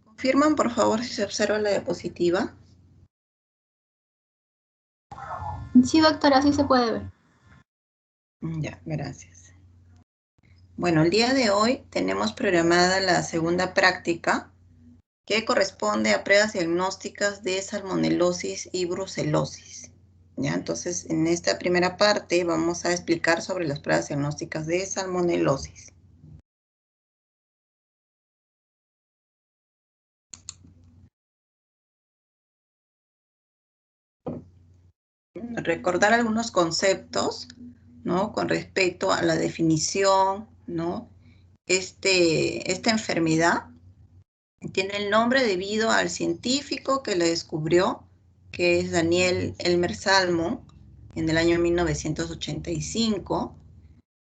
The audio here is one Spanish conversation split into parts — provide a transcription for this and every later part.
¿Confirman, por favor, si se observa la diapositiva? Sí, doctora, sí se puede ver. Ya, gracias. Bueno, el día de hoy tenemos programada la segunda práctica que corresponde a pruebas diagnósticas de salmonelosis y brucelosis. ¿Ya? Entonces, en esta primera parte vamos a explicar sobre las pruebas diagnósticas de salmonelosis. Recordar algunos conceptos, ¿no? Con respecto a la definición, ¿no? Esta enfermedad tiene el nombre debido al científico que la descubrió, que es Daniel Elmer Salmon, en el año 1985.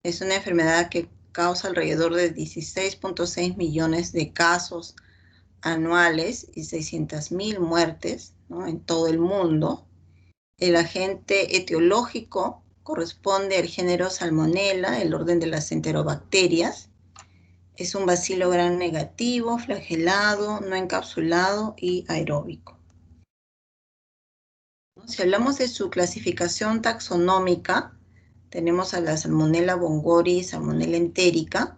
Es una enfermedad que causa alrededor de 16.6 millones de casos anuales y 600.000 muertes, ¿no? En todo el mundo. El agente etiológico corresponde al género Salmonella, el orden de las enterobacterias. Es un bacilo gram negativo, flagelado, no encapsulado y aeróbico. Si hablamos de su clasificación taxonómica, tenemos a la Salmonella bongori y Salmonella entérica.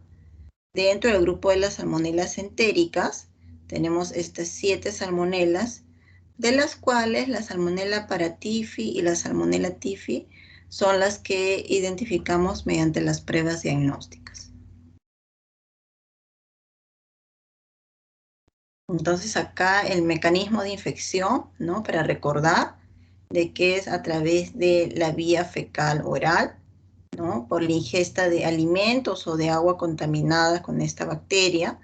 Dentro del grupo de las salmonelas entéricas, tenemos estas 7 salmonelas, de las cuales la Salmonella paratifi y la Salmonella typhi son las que identificamos mediante las pruebas diagnósticas. Entonces acá el mecanismo de infección, ¿no? Para recordar de que es a través de la vía fecal oral, ¿no? Por la ingesta de alimentos o de agua contaminada con esta bacteria.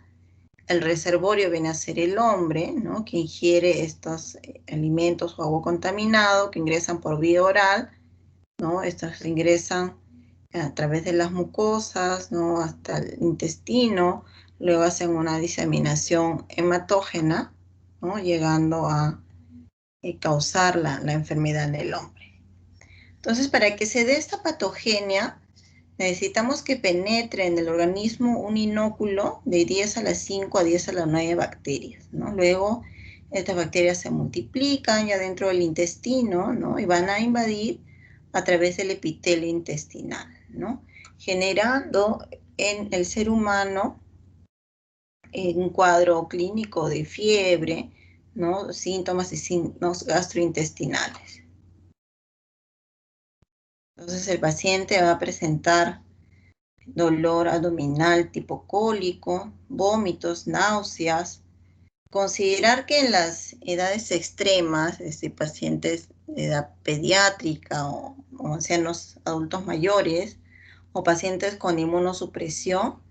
El reservorio viene a ser el hombre, ¿no? Que ingiere estos alimentos o agua contaminado que ingresan por vía oral, ¿no? Estos ingresan a través de las mucosas, ¿no? Hasta el intestino, luego hacen una diseminación hematógena, ¿no? Llegando a causar la enfermedad en el hombre. Entonces, para que se dé esta patogenia, necesitamos que penetre en el organismo un inóculo de 10 a la 5 a 10 a la 9 bacterias, ¿no? Luego, estas bacterias se multiplican ya dentro del intestino, ¿no? Y van a invadir a través del epitelio intestinal, ¿no? Generando en el ser humano un cuadro clínico de fiebre, ¿no? Síntomas y signos gastrointestinales. Entonces el paciente va a presentar dolor abdominal tipo cólico, vómitos, náuseas. Considerar que en las edades extremas, pacientes de edad pediátrica o ancianos adultos mayores o pacientes con inmunosupresión,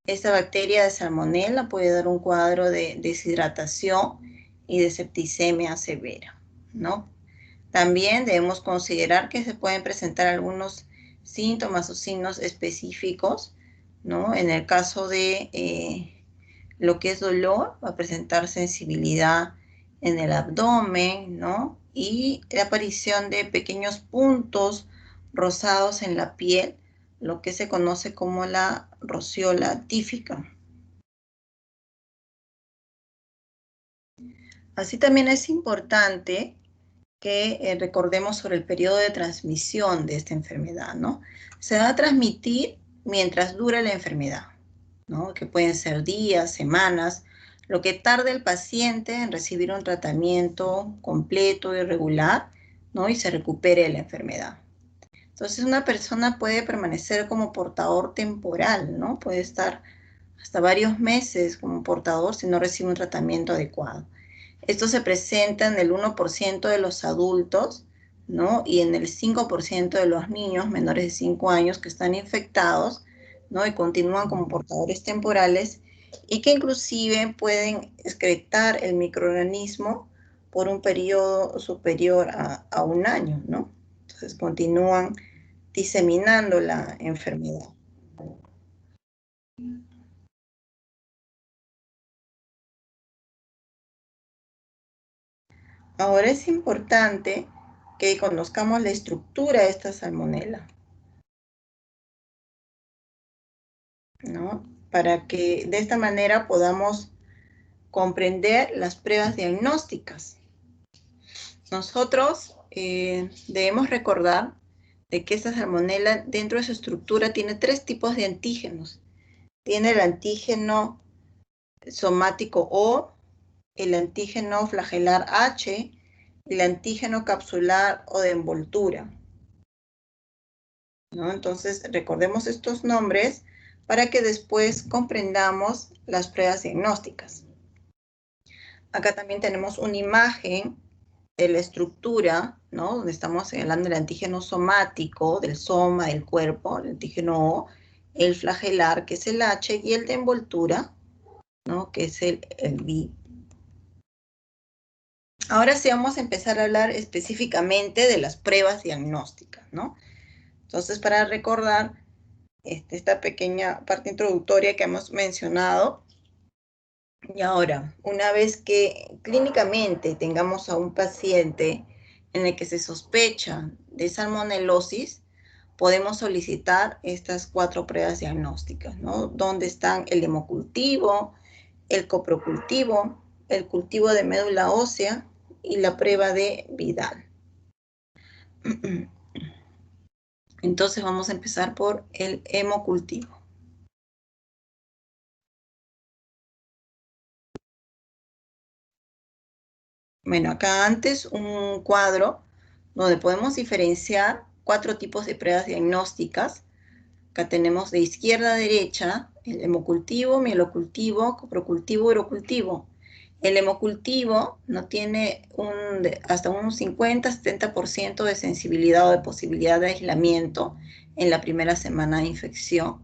esta bacteria de salmonella puede dar un cuadro de deshidratación y de septicemia severa, ¿no? También debemos considerar que se pueden presentar algunos síntomas o signos específicos, ¿no? En el caso de lo que es dolor, va a presentar sensibilidad en el abdomen, ¿no? Y la aparición de pequeños puntos rosados en la piel, lo que se conoce como la rociola tífica. Así también es importante que recordemos sobre el periodo de transmisión de esta enfermedad, ¿no? Se va a transmitir mientras dura la enfermedad, ¿no? Que pueden ser días, semanas, lo que tarde el paciente en recibir un tratamiento completo y regular, ¿no? Y se recupere de la enfermedad. Entonces, una persona puede permanecer como portador temporal, ¿no? Puede estar hasta varios meses como portador si no recibe un tratamiento adecuado. Esto se presenta en el 1% de los adultos, ¿no? Y en el 5% de los niños menores de 5 años que están infectados, ¿no? Y continúan como portadores temporales y que inclusive pueden excretar el microorganismo por un periodo superior a un año, ¿no? Entonces continúan diseminando la enfermedad. Ahora es importante que conozcamos la estructura de esta salmonela, ¿no? Para que de esta manera podamos comprender las pruebas diagnósticas. Nosotros debemos recordar de que esta salmonela dentro de su estructura tiene 3 tipos de antígenos. Tiene el antígeno somático O, el antígeno flagelar H y el antígeno capsular o de envoltura, ¿no? Entonces, recordemos estos nombres para que después comprendamos las pruebas diagnósticas. Acá también tenemos una imagen de la estructura, ¿no? Donde estamos hablando del antígeno somático, del soma, del cuerpo, el antígeno O, el flagelar, que es el H, y el de envoltura, ¿no? Que es el B. Ahora sí vamos a empezar a hablar específicamente de las pruebas diagnósticas, ¿no? Entonces, para recordar esta pequeña parte introductoria que hemos mencionado, y ahora, una vez que clínicamente tengamos a un paciente en el que se sospecha de salmonelosis, podemos solicitar estas 4 pruebas diagnósticas, ¿no? Donde están el hemocultivo, el coprocultivo, el cultivo de médula ósea y la prueba de Vidal. Entonces vamos a empezar por el hemocultivo. Bueno, acá antes un cuadro donde podemos diferenciar 4 tipos de pruebas diagnósticas. Acá tenemos de izquierda a derecha el hemocultivo, mielocultivo, coprocultivo, urocultivo. El hemocultivo no tiene hasta un 50-70% de sensibilidad o de posibilidad de aislamiento en la primera semana de infección.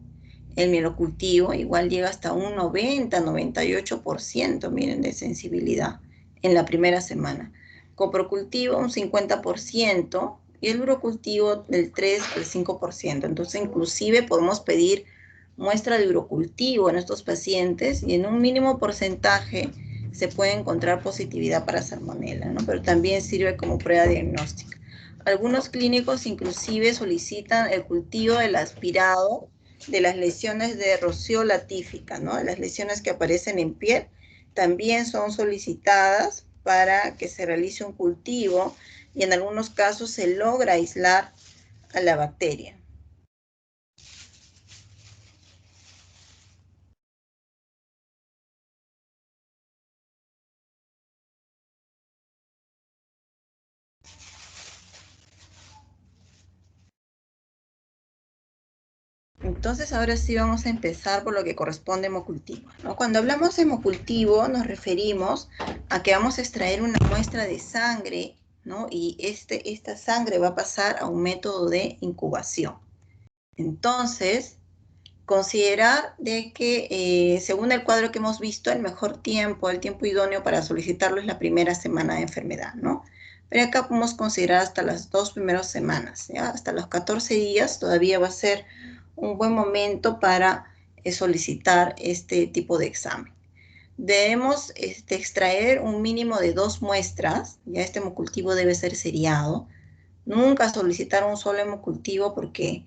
El mielocultivo igual llega hasta un 90-98%, miren, de sensibilidad en la primera semana. Coprocultivo un 50% y el urocultivo del 3 al 5%. Entonces, inclusive podemos pedir muestra de urocultivo en estos pacientes y en un mínimo porcentaje se puede encontrar positividad para salmonela, ¿no? Pero también sirve como prueba diagnóstica. Algunos clínicos inclusive solicitan el cultivo del aspirado de las lesiones de rociola tífica, ¿no? Las lesiones que aparecen en piel también son solicitadas para que se realice un cultivo y en algunos casos se logra aislar a la bacteria. Entonces ahora sí vamos a empezar por lo que corresponde a hemocultivo, ¿no? Cuando hablamos de hemocultivo nos referimos a que vamos a extraer una muestra de sangre, ¿no? Y esta sangre va a pasar a un método de incubación. Entonces, considerar de que según el cuadro que hemos visto, el mejor tiempo, el tiempo idóneo para solicitarlo es la primera semana de enfermedad, ¿no? Pero acá podemos considerar hasta las 2 primeras semanas, ¿ya? Hasta los 14 días todavía va a ser un buen momento para solicitar este tipo de examen. Debemos extraer un mínimo de 2 muestras, ya este hemocultivo debe ser seriado. Nunca solicitar un solo hemocultivo porque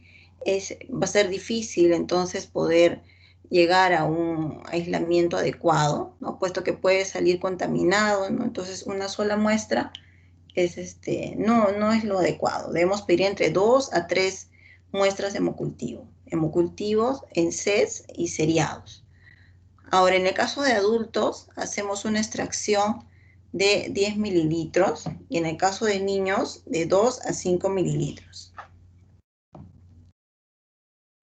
va a ser difícil entonces poder llegar a un aislamiento adecuado, ¿no? Puesto que puede salir contaminado, ¿no? Entonces una sola muestra no es lo adecuado. Debemos pedir entre 2 a 3 muestras de hemocultivos en sets y seriados. Ahora, en el caso de adultos, hacemos una extracción de 10 mililitros y en el caso de niños, de 2 a 5 mililitros.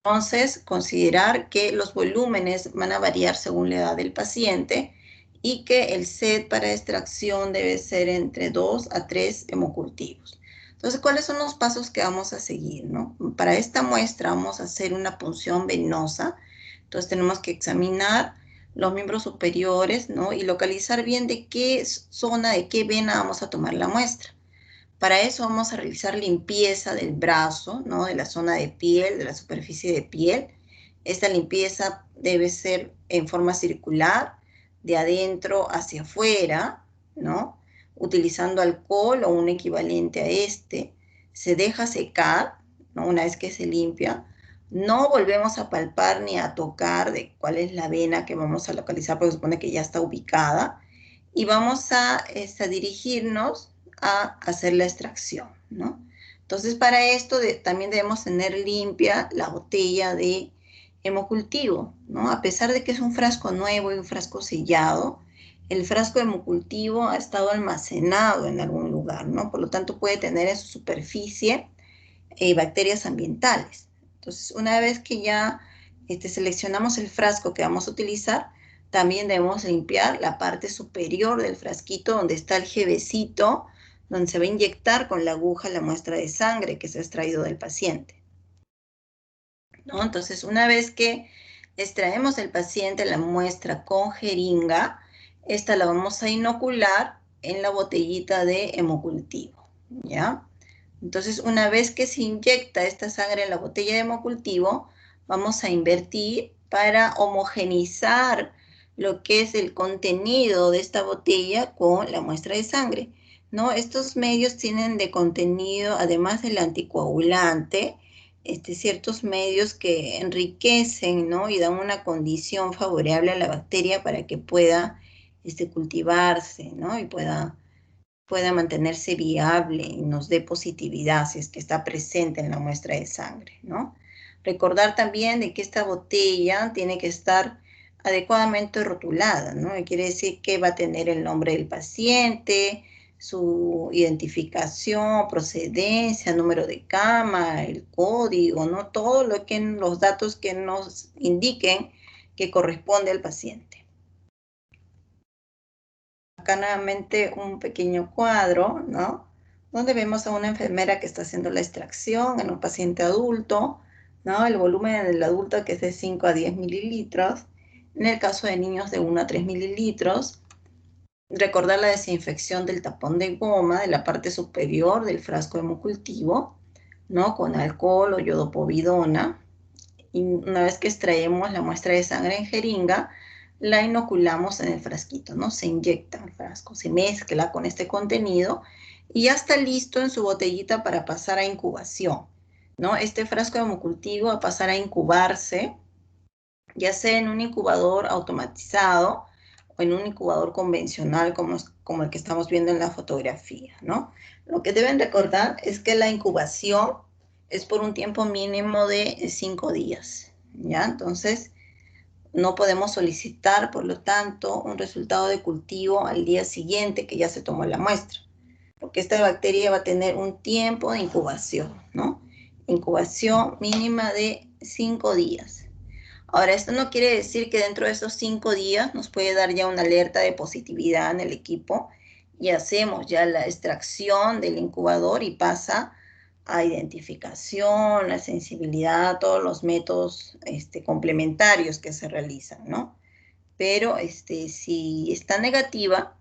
Entonces, considerar que los volúmenes van a variar según la edad del paciente y que el set para extracción debe ser entre 2 a 3 hemocultivos. Entonces, ¿cuáles son los pasos que vamos a seguir, ¿no? Para esta muestra vamos a hacer una punción venosa. Entonces, tenemos que examinar los miembros superiores, ¿no? Y localizar bien de qué zona, de qué vena vamos a tomar la muestra. Para eso vamos a realizar limpieza del brazo, ¿no? De la zona de piel, de la superficie de piel. Esta limpieza debe ser en forma circular, de adentro hacia afuera, ¿no? Utilizando alcohol o un equivalente a este. Se deja secar, ¿no? Una vez que se limpia, No volvemos a palpar ni a tocar de cuál es la vena que vamos a localizar, porque se supone que ya está ubicada, y vamos a dirigirnos a hacer la extracción, ¿no? Entonces, para esto también debemos tener limpia la botella de hemocultivo, ¿no? A pesar de que es un frasco nuevo y un frasco sellado, el frasco de hemocultivo ha estado almacenado en algún lugar, ¿no? Por lo tanto, puede tener en su superficie bacterias ambientales. Entonces, una vez que ya seleccionamos el frasco que vamos a utilizar, también debemos limpiar la parte superior del frasquito donde está el jevecito, donde se va a inyectar con la aguja la muestra de sangre que se ha extraído del paciente, ¿no? Entonces, una vez que extraemos del paciente la muestra con jeringa, esta la vamos a inocular en la botellita de hemocultivo, ¿ya? Entonces, una vez que se inyecta esta sangre en la botella de hemocultivo, vamos a invertir para homogenizar lo que es el contenido de esta botella con la muestra de sangre, ¿no? Estos medios tienen de contenido, además del anticoagulante, ciertos medios que enriquecen, ¿no? Y dan una condición favorable a la bacteria para que pueda cultivarse, ¿no? Y pueda mantenerse viable y nos dé positividad si es que está presente en la muestra de sangre, ¿no? Recordar también de que esta botella tiene que estar adecuadamente rotulada, ¿no? Quiere decir que va a tener el nombre del paciente, su identificación, procedencia, número de cama, el código, ¿no? Todo lo que los datos que nos indiquen que corresponde al paciente. Acá nuevamente un pequeño cuadro, ¿no? Donde vemos a una enfermera que está haciendo la extracción en un paciente adulto, ¿no? El volumen del adulto que es de 5 a 10 mililitros. En el caso de niños de 1 a 3 mililitros. Recordar la desinfección del tapón de goma de la parte superior del frasco hemocultivo, ¿no? Con alcohol o yodopovidona. Y una vez que extraemos la muestra de sangre en jeringa, la inoculamos en el frasquito, ¿no? Se inyecta el frasco, se mezcla con este contenido y ya está listo en su botellita para pasar a incubación, ¿no? Este frasco de hemocultivo va a pasar a incubarse, ya sea en un incubador automatizado o en un incubador convencional como el que estamos viendo en la fotografía, ¿no? Lo que deben recordar es que la incubación es por un tiempo mínimo de 5 días, ¿ya? Entonces, no podemos solicitar, por lo tanto, un resultado de cultivo al día siguiente que ya se tomó la muestra, porque esta bacteria va a tener un tiempo de incubación, ¿no? Incubación mínima de 5 días. Ahora, esto no quiere decir que dentro de esos 5 días nos puede dar ya una alerta de positividad en el equipo y hacemos ya la extracción del incubador y pasa a identificación, la sensibilidad, todos los métodos complementarios que se realizan, ¿no? Pero si está negativa,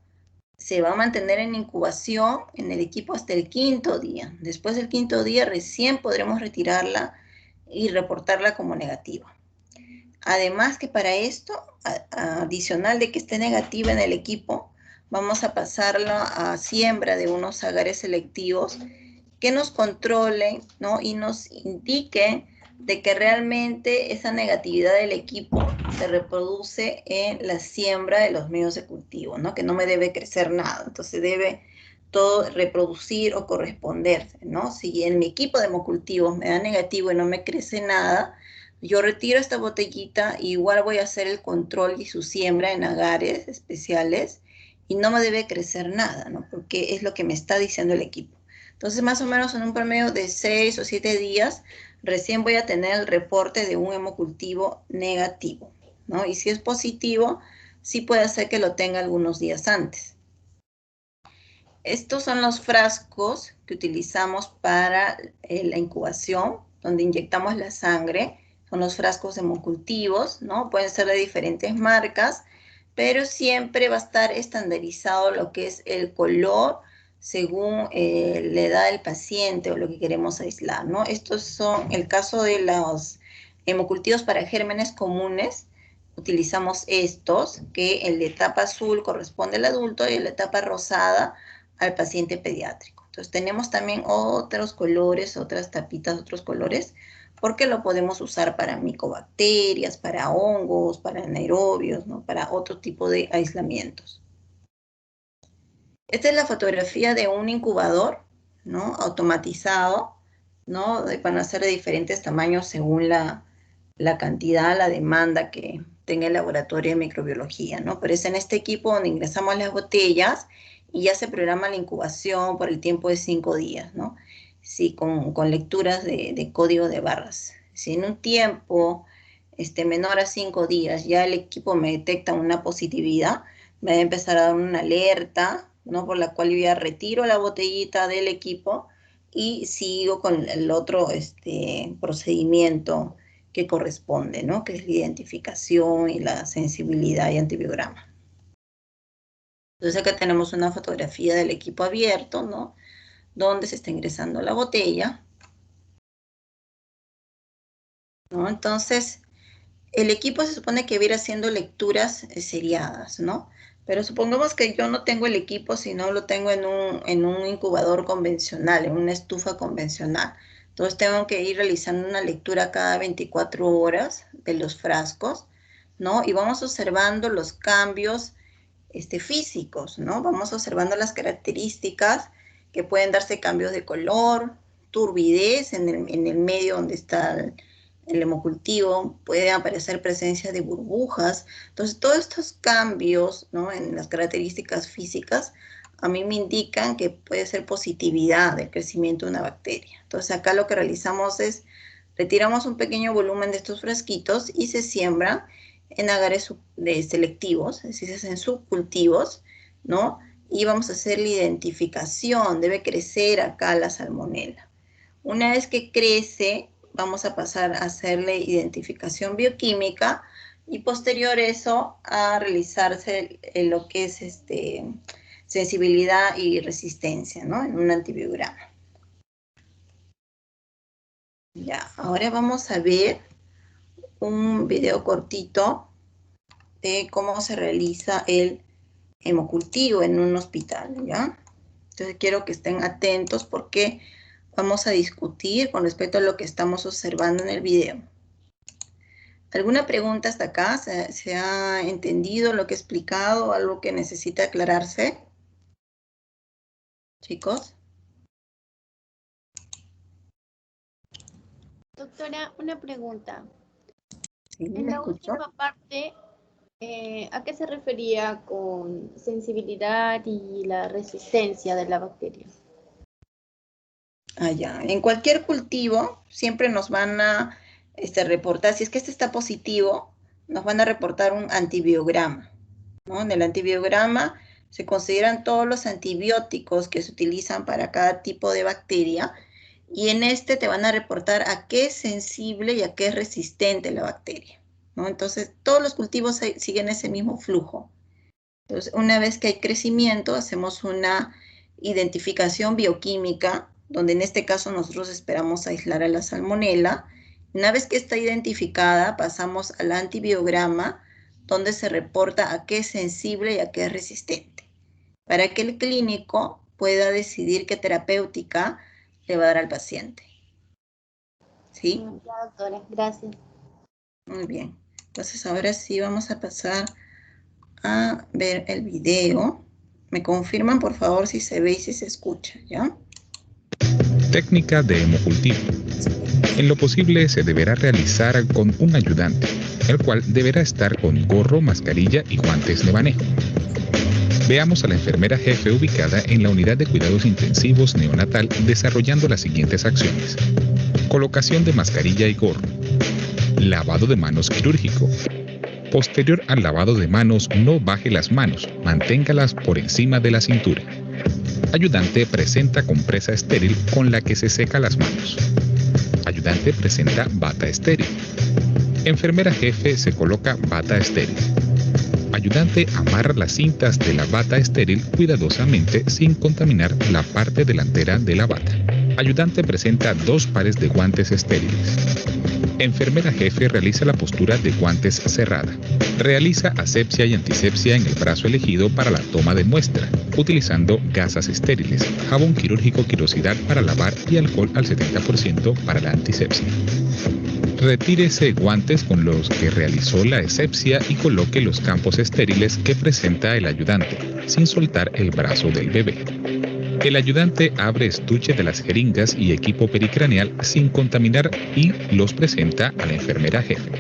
se va a mantener en incubación en el equipo hasta el 5.º día. Después del 5.º día recién podremos retirarla y reportarla como negativa. Además que para esto, adicional de que esté negativa en el equipo, vamos a pasarla a siembra de unos agares selectivos que nos controlen, ¿no? Y nos indiquen de que realmente esa negatividad del equipo se reproduce en la siembra de los medios de cultivo, ¿no? Que no me debe crecer nada, entonces debe todo reproducir o corresponderse, ¿no? Si en mi equipo de hemocultivos me da negativo y no me crece nada, yo retiro esta botellita y igual voy a hacer el control y su siembra en agares especiales y no me debe crecer nada, ¿no? Porque es lo que me está diciendo el equipo. Entonces, más o menos en un promedio de 6 o 7 días, recién voy a tener el reporte de un hemocultivo negativo, ¿no? Y si es positivo, sí puede ser que lo tenga algunos días antes. Estos son los frascos que utilizamos para la incubación, donde inyectamos la sangre. Son los frascos hemocultivos, ¿no? Pueden ser de diferentes marcas, pero siempre va a estar estandarizado lo que es el color según la edad del paciente o lo que queremos aislar, ¿no? Estos son el caso de los hemocultivos para gérmenes comunes. Utilizamos estos, que el de tapa azul corresponde al adulto y el de tapa rosada al paciente pediátrico. Entonces tenemos también otros colores, otras tapitas, otros colores porque lo podemos usar para micobacterias, para hongos, para anaerobios, ¿no? Para otro tipo de aislamientos. Esta es la fotografía de un incubador, ¿no? Automatizado, ¿no? Van a ser de diferentes tamaños según la cantidad, la demanda que tenga el laboratorio de microbiología, ¿no? Pero es en este equipo donde ingresamos las botellas y ya se programa la incubación por el tiempo de 5 días, ¿no? Sí, con lecturas de código de barras. Si en un tiempo menor a 5 días ya el equipo me detecta una positividad, me va a empezar a dar una alerta, ¿no? Por la cual yo ya retiro la botellita del equipo y sigo con el otro procedimiento que corresponde, ¿no? Que es la identificación y la sensibilidad y antibiograma. Entonces acá tenemos una fotografía del equipo abierto, ¿no? Donde se está ingresando la botella, ¿no? Entonces, el equipo se supone que va a ir haciendo lecturas seriadas, ¿no? Pero supongamos que yo no tengo el equipo, sino lo tengo en un incubador convencional, en una estufa convencional. Entonces tengo que ir realizando una lectura cada 24 horas de los frascos, ¿no? Y vamos observando los cambios físicos, ¿no? Vamos observando las características que pueden darse cambios de color, turbidez en el medio donde está el hemocultivo, puede aparecer presencia de burbujas. Entonces, todos estos cambios, ¿no? En las características físicas, a mí me indican que puede ser positividad del crecimiento de una bacteria. Entonces, acá lo que realizamos es, retiramos un pequeño volumen de estos frasquitos y se siembran en agares selectivos, es decir, se hacen subcultivos, ¿no? Y vamos a hacer la identificación, debe crecer acá la salmonela. Una vez que crece, vamos a pasar a hacerle identificación bioquímica y posterior a eso a realizarse lo que es sensibilidad y resistencia, ¿no? En un antibiograma. Ya, ahora vamos a ver un video cortito de cómo se realiza el hemocultivo en un hospital, ¿ya? Entonces quiero que estén atentos porque vamos a discutir con respecto a lo que estamos observando en el video. ¿Alguna pregunta hasta acá? ¿Se ha entendido lo que he explicado? ¿Algo que necesita aclararse? Chicos. Doctora, una pregunta. Sí, En ¿me la escucho? última parte, ¿a qué se refería con sensibilidad y la resistencia de la bacteria? Ya. En cualquier cultivo siempre nos van a reportar, si es que este está positivo, nos van a reportar un antibiograma, ¿no? En el antibiograma se consideran todos los antibióticos que se utilizan para cada tipo de bacteria y en este te van a reportar a qué es sensible y a qué es resistente la bacteria, ¿no? Entonces, todos los cultivos siguen ese mismo flujo. Entonces, una vez que hay crecimiento, hacemos una identificación bioquímica, donde en este caso nosotros esperamos aislar a la salmonela. Una vez que está identificada, pasamos al antibiograma, donde se reporta a qué es sensible y a qué es resistente, para que el clínico pueda decidir qué terapéutica le va a dar al paciente. ¿Sí? Ya, doctora, gracias. Muy bien. Entonces ahora sí vamos a pasar a ver el video. Me confirman, por favor, si se ve y si se escucha, ¿ya? Técnica de hemocultivo. En lo posible se deberá realizar con un ayudante, el cual deberá estar con gorro, mascarilla y guantes de manejo. Veamos a la enfermera jefe ubicada en la unidad de cuidados intensivos neonatal desarrollando las siguientes acciones. Colocación de mascarilla y gorro. Lavado de manos quirúrgico. Posterior al lavado de manos, no baje las manos, manténgalas por encima de la cintura. Ayudante presenta compresa estéril con la que se seca las manos. Ayudante presenta bata estéril. Enfermera jefe se coloca bata estéril. Ayudante amarra las cintas de la bata estéril cuidadosamente sin contaminar la parte delantera de la bata. Ayudante presenta 2 pares de guantes estériles. Enfermera jefe realiza la postura de guantes cerrada. Realiza asepsia y antisepsia en el brazo elegido para la toma de muestra, utilizando gasas estériles, jabón quirúrgico Quirosidad para lavar y alcohol al 70% para la antisepsia. Retírese guantes con los que realizó la asepsia y coloque los campos estériles que presenta el ayudante, sin soltar el brazo del bebé. El ayudante abre estuche de las jeringas y equipo pericraneal sin contaminar y los presenta a la enfermera jefe.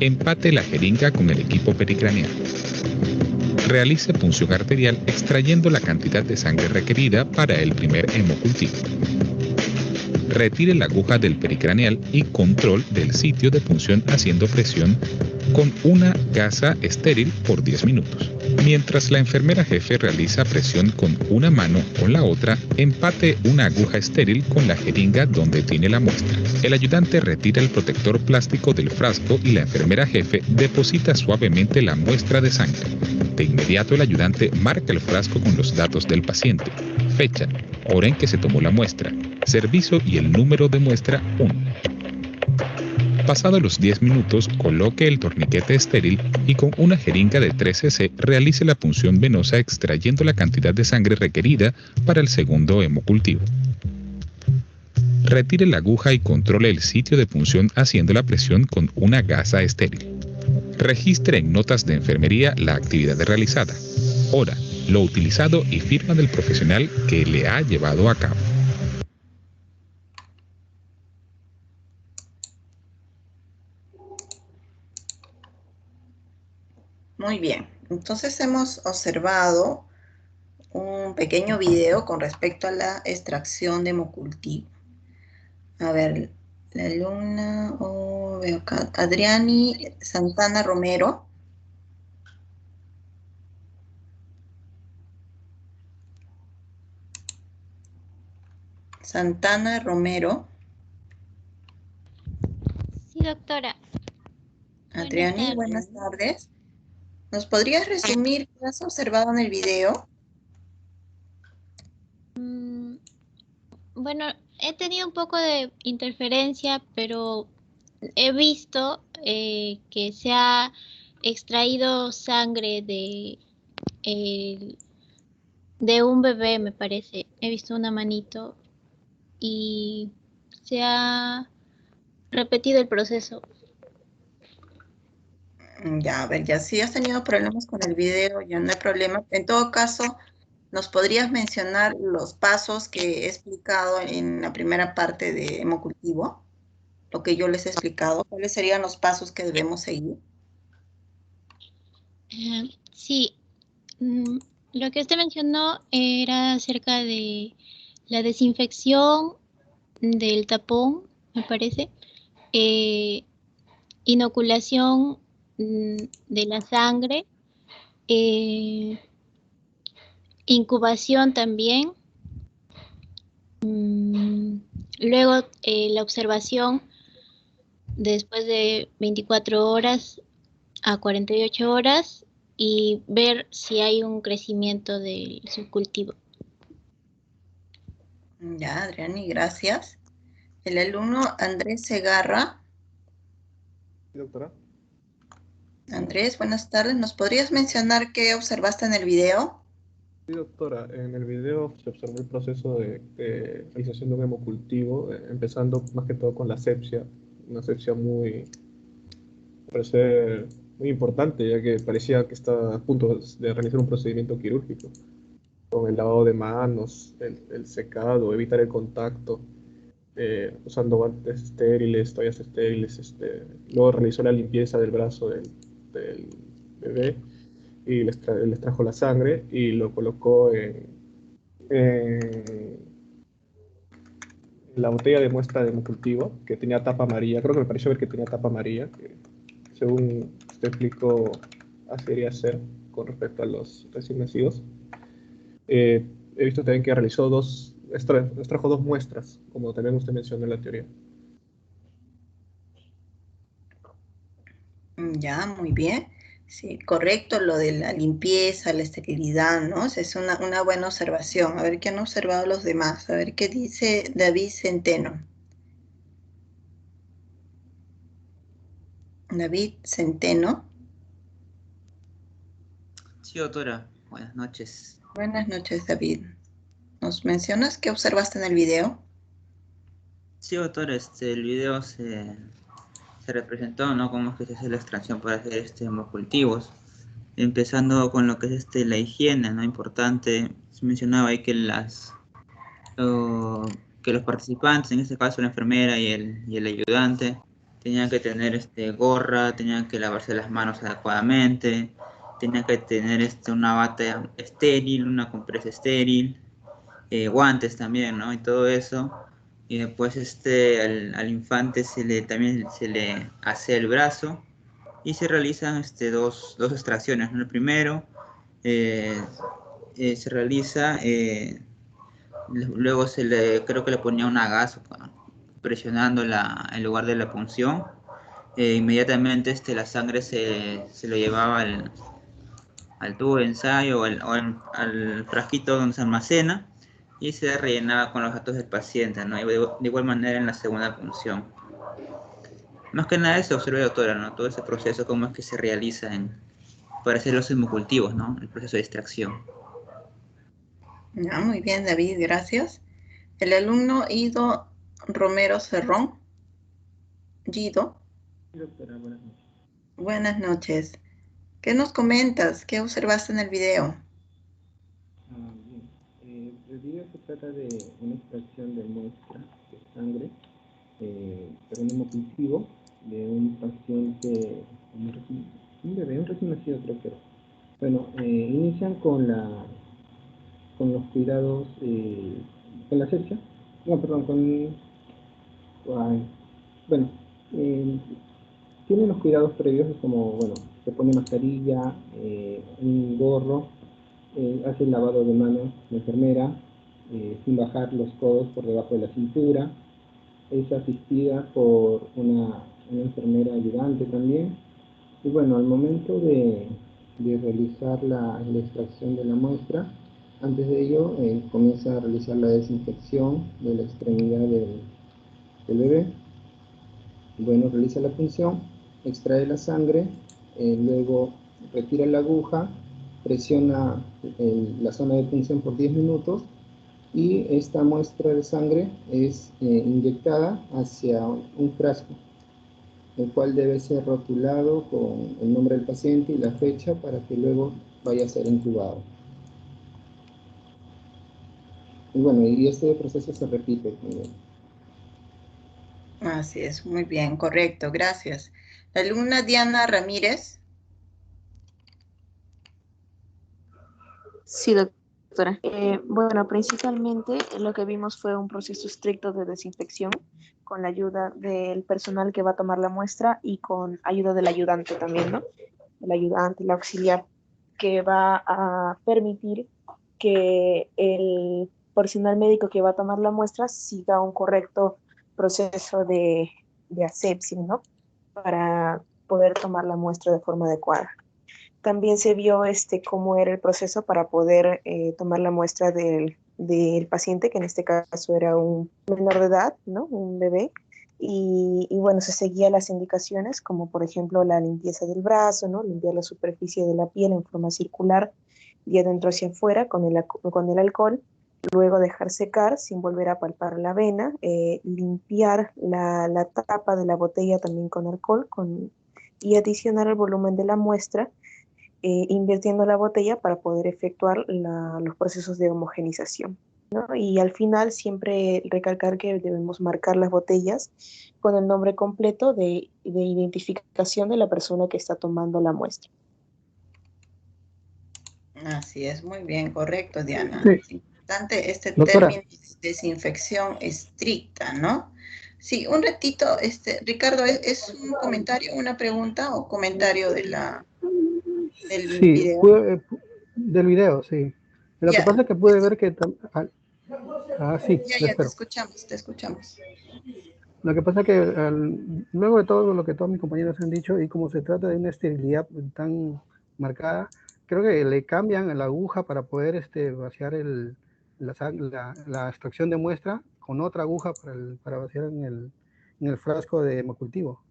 Empate la jeringa con el equipo pericraneal. Realice punción arterial extrayendo la cantidad de sangre requerida para el primer hemocultivo. Retire la aguja del pericraneal y control del sitio de punción haciendo presión con una gasa estéril por 10 minutos. Mientras la enfermera jefe realiza presión con una mano con la otra, empate una aguja estéril con la jeringa donde tiene la muestra. El ayudante retira el protector plástico del frasco y la enfermera jefe deposita suavemente la muestra de sangre. De inmediato el ayudante marca el frasco con los datos del paciente, fecha, hora en que se tomó la muestra, servicio y el número de muestra 1. Pasado los 10 minutos, coloque el torniquete estéril y con una jeringa de 3 cc realice la punción venosa extrayendo la cantidad de sangre requerida para el segundo hemocultivo. Retire la aguja y controle el sitio de punción haciendo la presión con una gasa estéril. Registre en notas de enfermería la actividad realizada, hora, lo utilizado y firma del profesional que le ha llevado a cabo. Muy bien, entonces hemos observado un pequeño video con respecto a la extracción de hemocultivo. A ver, la alumna, veo acá, Adriani Santana Romero. Santana Romero. Sí, doctora. Adriani, buenas tardes. ¿Nos podrías resumir qué has observado en el video? Bueno, he tenido un poco de interferencia, pero he visto que se ha extraído sangre de un bebé, me parece. He visto una manito y se ha repetido el proceso. Ya, a ver, ya si has tenido problemas con el video, ya no hay problema. En todo caso, ¿nos podrías mencionar los pasos que he explicado en la primera parte de hemocultivo? Lo que yo les he explicado, ¿cuáles serían los pasos que debemos seguir? Sí, lo que usted mencionó era acerca de la desinfección del tapón, me parece, inoculación de la sangre, incubación también, luego la observación después de 24 horas a 48 horas y ver si hay un crecimiento del subcultivo. Ya, Adriani, gracias. El alumno Andrés Segarra. Sí, doctora. Andrés, buenas tardes. ¿Nos podrías mencionar qué observaste en el video? Sí, doctora. En el video se observó el proceso de realización de un hemocultivo, empezando más que todo con la asepsia, una asepsia muy, parece muy importante, ya que parecía que estaba a punto de realizar un procedimiento quirúrgico, con el lavado de manos, el secado, evitar el contacto, usando guantes estériles, toallas estériles, luego realizó la limpieza del brazo del bebé y les trajo la sangre y lo colocó en la botella de muestra de hemocultivo que tenía tapa amarilla. Creo que me pareció ver que tenía tapa amarilla, que según usted explicó, así debería ser con respecto a los recién nacidos. He visto también que realizó extrajo dos muestras, como también usted mencionó en la teoría. Ya, muy bien. Sí, correcto, lo de la limpieza, la esterilidad, ¿no? Es una buena observación. A ver qué han observado los demás. A ver qué dice David Centeno. David Centeno. Sí, doctora. Buenas noches. Buenas noches, David. ¿Nos mencionas qué observaste en el video? Sí, doctora, el video se representó, ¿no? Cómo es que se hace la extracción para hacer hemocultivos. Empezando con lo que es la higiene, ¿no? Importante. Se mencionaba ahí que que los participantes, en este caso la enfermera y el ayudante, tenían que tener gorra, tenían que lavarse las manos adecuadamente, tenían que tener una bata estéril, una compresa estéril, guantes también, ¿no? Y todo eso. Y después al infante también se le hace el brazo y se realizan dos extracciones, ¿no? El primero se realiza, luego creo que le ponía una gas presionando el lugar de la punción. Inmediatamente la sangre se lo llevaba al tubo de ensayo o al frasquito donde se almacena y se rellenaba con los datos del paciente, ¿no? Y de igual manera en la segunda punción. Más que nada se observa, doctora, ¿no? Todo ese proceso, cómo es que se realiza para hacer los hemocultivos, ¿no? El proceso de extracción. Muy bien, David, gracias. El alumno Ido Romero Cerrón. Guido. Sí, doctora, buenas noches. Buenas noches. ¿Qué nos comentas? ¿Qué observaste en el video? Bien. El video se trata de una extracción de muestra de sangre para un hemocultivo de un paciente, un bebé, un recién nacido creo que era. Bueno, inician con los cuidados, con la asepsia, no, perdón, bueno, tienen los cuidados previos como, bueno, se pone mascarilla, un gorro, hace el lavado de manos la enfermera, sin bajar los codos por debajo de la cintura, es asistida por una enfermera ayudante también, y bueno, al momento de realizar la extracción de la muestra, antes de ello comienza a realizar la desinfección de la extremidad del bebé. Bueno, realiza la punción, extrae la sangre, luego retira la aguja, presiona la zona de punción por 10 minutos y esta muestra de sangre es inyectada hacia un frasco, el cual debe ser rotulado con el nombre del paciente y la fecha para que luego vaya a ser intubado. Y bueno, y este proceso se repite también. Así es, muy bien, correcto, gracias. La alumna Diana Ramírez. Sí, doctora. Bueno, principalmente lo que vimos fue un proceso estricto de desinfección con la ayuda del personal que va a tomar la muestra y con ayuda del ayudante también, ¿no? El ayudante, el auxiliar, que va a permitir que el personal médico que va a tomar la muestra siga un correcto proceso de asepsia, ¿no? Para poder tomar la muestra de forma adecuada. También se vio cómo era el proceso para poder tomar la muestra del paciente, que en este caso era un menor de edad, ¿no? Un bebé. Y bueno, se seguían las indicaciones, como por ejemplo la limpieza del brazo, ¿no? Limpiar la superficie de la piel en forma circular, de adentro hacia afuera con el alcohol, luego dejar secar sin volver a palpar la vena, limpiar la tapa de la botella también con alcohol y adicionar el volumen de la muestra, invirtiendo la botella para poder efectuar los procesos de homogenización, ¿no? Y al final siempre recalcar que debemos marcar las botellas con el nombre completo de identificación de la persona que está tomando la muestra. Así es, muy bien, correcto, Diana. Sí. Es importante Doctora. término de desinfección estricta, ¿no? Sí, un ratito, Ricardo, ¿es un comentario, una pregunta o comentario del Sí, video? del video, sí. Lo que pasa es que pude ver que... sí, Ya, te espero. escuchamos, te escuchamos. Lo que pasa es que luego de todo lo que todos mis compañeros han dicho, y como se trata de una esterilidad tan marcada, creo que le cambian la aguja para poder vaciar la extracción de muestra con otra aguja para vaciar en el frasco de hemocultivo.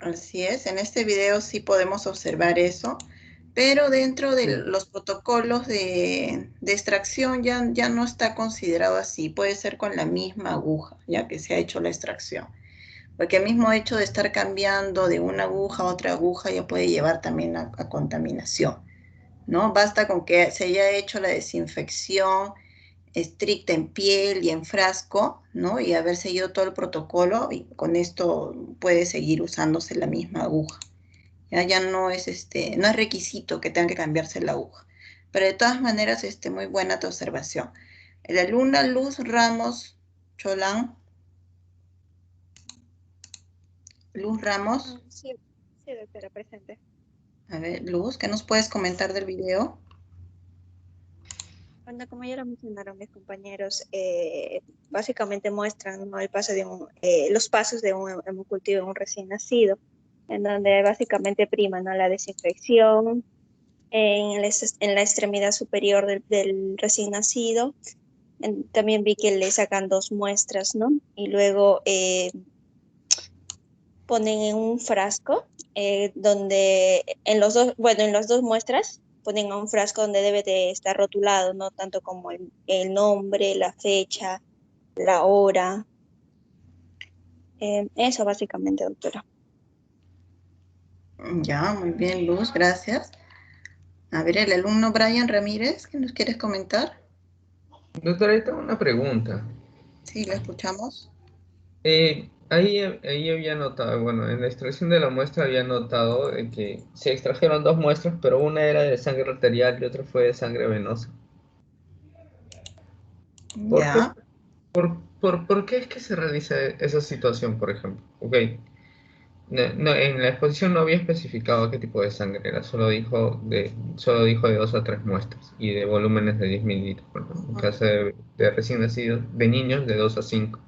Así es, en este video sí podemos observar eso, pero dentro de los protocolos de extracción ya no está considerado así, puede ser con la misma aguja, ya que se ha hecho la extracción. Porque el mismo hecho de estar cambiando de una aguja a otra aguja ya puede llevar también a contaminación, ¿no? Basta con que se haya hecho la desinfección estricta en piel y en frasco, ¿no? Y haber seguido todo el protocolo, y con esto puede seguir usándose la misma aguja. Ya no es no es requisito que tenga que cambiarse la aguja. Pero de todas maneras, muy buena tu observación. La alumna Luz Ramos Cholán. Luz Ramos. Sí, sí, doctora, presente. A ver, Luz, ¿qué nos puedes comentar del video? Bueno, como ya lo mencionaron mis compañeros, básicamente muestran, ¿no?, el paso de los pasos de un hemocultivo en un recién nacido, en donde básicamente prima, ¿no?, la desinfección en la extremidad superior del recién nacido. También vi que le sacan 2 muestras, ¿no? Y luego ponen en un frasco donde en las 2 muestras ponen a un frasco donde debe de estar rotulado, ¿no? Tanto como el nombre, la fecha, la hora. Eso básicamente, doctora. Ya, muy bien, Luz, gracias. A ver, el alumno Brian Ramírez, ¿qué nos quieres comentar? Doctora, yo tengo una pregunta. Sí, la escuchamos. Ahí había notado, bueno, en la extracción de la muestra había notado que se extrajeron 2 muestras, pero una era de sangre arterial y otra fue de sangre venosa. ¿Por qué, Ya. por qué es que se realiza esa situación, por ejemplo? Ok, en la exposición no había especificado qué tipo de sangre era, solo dijo de 2 a 3 muestras y de volúmenes de 10 mililitros, por ejemplo. En caso de recién nacidos, de niños, de 2 a 5.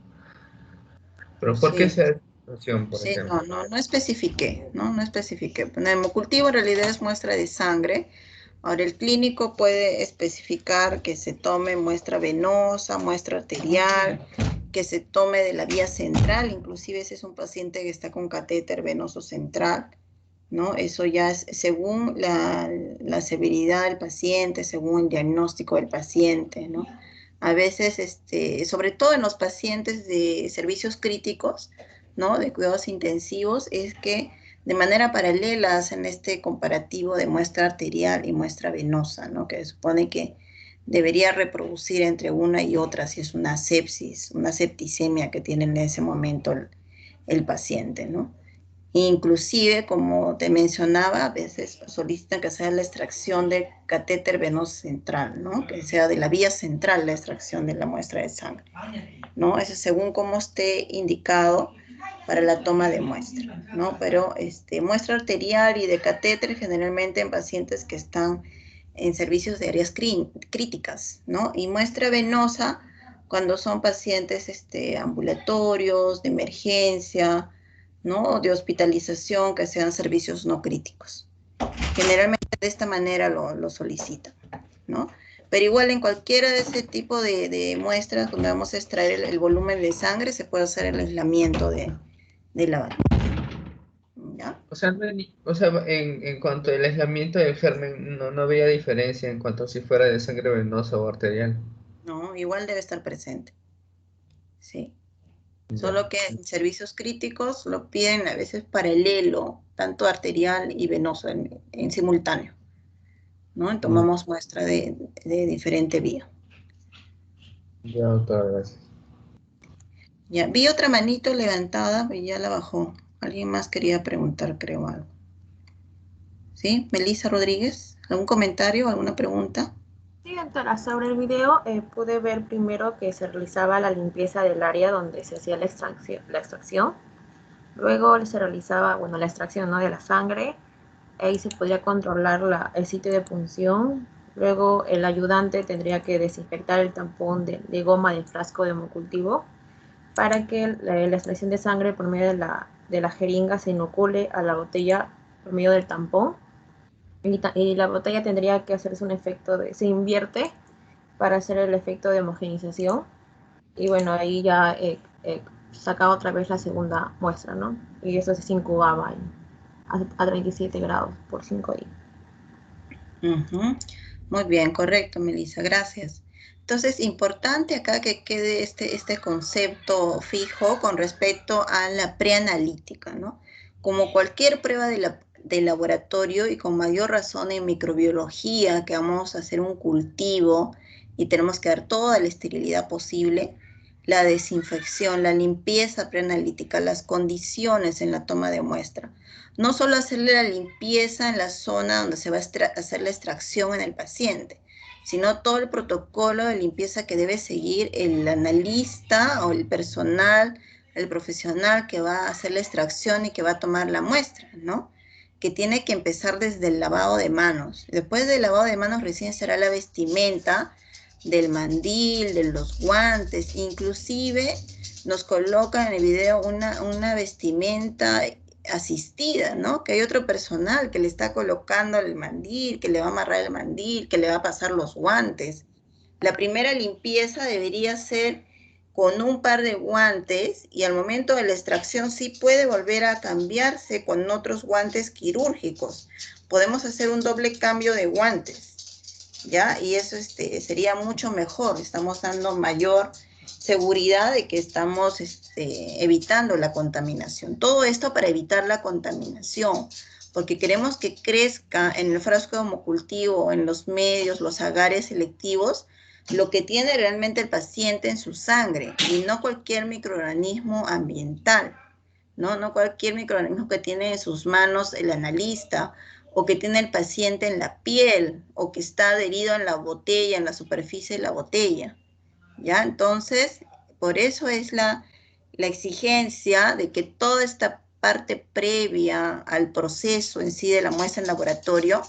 Pero ¿por qué Sí, esa situación, por sí, ejemplo? no especifiqué, ¿no? No especifiqué. El hemocultivo en realidad es muestra de sangre. Ahora, el clínico puede especificar que se tome muestra venosa, muestra arterial, que se tome de la vía central, inclusive si es un paciente que está con catéter venoso central, ¿no? Eso ya es según la severidad del paciente, según el diagnóstico del paciente, ¿no? A veces, sobre todo en los pacientes de servicios críticos, ¿no?, de cuidados intensivos, es que de manera paralela hacen este comparativo de muestra arterial y muestra venosa, ¿no?, que supone que debería reproducir entre una y otra si es una sepsis, una septicemia que tiene en ese momento el paciente, ¿no? Inclusive, como te mencionaba, a veces solicitan que sea la extracción del catéter venoso central, ¿no? Que sea de la vía central la extracción de la muestra de sangre, ¿no? Eso según cómo esté indicado para la toma de muestra, ¿no? Pero muestra arterial y de catéter generalmente en pacientes que están en servicios de áreas críticas, ¿no? Y muestra venosa cuando son pacientes ambulatorios, de emergencia, ¿no?, de hospitalización, que sean servicios no críticos. Generalmente de esta manera lo solicitan, ¿no? Pero igual en cualquiera de ese tipo de muestras donde vamos a extraer el volumen de sangre, se puede hacer el aislamiento de la bacteria. ¿Ya? O sea, en cuanto al aislamiento del germen, no había diferencia en cuanto a si fuera de sangre venosa o arterial. No, igual debe estar presente. Sí. Ya. Solo que en servicios críticos lo piden a veces paralelo, tanto arterial y venoso en simultáneo, ¿no? Tomamos muestra de diferente vía. Ya, doctora, gracias. Ya, vi otra manito levantada y ya la bajó. Alguien más quería preguntar, creo, algo. ¿Sí? Melissa Rodríguez, ¿algún comentario, alguna pregunta? Sí, doctora, sobre el video pude ver primero que se realizaba la limpieza del área donde se hacía la extracción. Luego se realizaba, bueno, la extracción, ¿no?, de la sangre. Ahí se podría controlar el sitio de punción. Luego el ayudante tendría que desinfectar el tampón de goma del frasco de hemocultivo para que la extracción de sangre por medio de la jeringa se inocule a la botella por medio del tampón. Y la botella tendría que hacerse un efecto se invierte para hacer el efecto de homogenización. Y bueno, ahí ya sacaba otra vez la segunda muestra, ¿no? Y eso se incubaba a 37 grados por 5 días. Muy bien, correcto, Melissa, gracias. Entonces, importante acá que quede este concepto fijo con respecto a la preanalítica, ¿no? Como cualquier prueba de laboratorio y con mayor razón en microbiología, que vamos a hacer un cultivo y tenemos que dar toda la esterilidad posible, la desinfección, la limpieza preanalítica, las condiciones en la toma de muestra. No solo hacerle la limpieza en la zona donde se va a hacer la extracción en el paciente, sino todo el protocolo de limpieza que debe seguir el analista o el personal, el profesional que va a hacer la extracción y que va a tomar la muestra, ¿no? Que tiene que empezar desde el lavado de manos. Después del lavado de manos recién será la vestimenta del mandil, de los guantes, inclusive nos colocan en el video una vestimenta asistida, ¿no? Que hay otro personal que le está colocando el mandil, que le va a amarrar el mandil, que le va a pasar los guantes. La primera limpieza debería ser con un par de guantes y al momento de la extracción sí puede volver a cambiarse con otros guantes quirúrgicos. Podemos hacer un doble cambio de guantes, ¿ya? Y eso sería mucho mejor. Estamos dando mayor seguridad de que estamos evitando la contaminación. Todo esto para evitar la contaminación, porque queremos que crezca en el frasco de homocultivo, en los medios, los agares selectivos, lo que tiene realmente el paciente en su sangre, y no cualquier microorganismo ambiental, ¿no? No cualquier microorganismo que tiene en sus manos el analista, o que tiene el paciente en la piel, o que está adherido en la botella, en la superficie de la botella. ¿Ya? Entonces, por eso es la exigencia de que toda esta parte previa al proceso en sí de la muestra en laboratorio,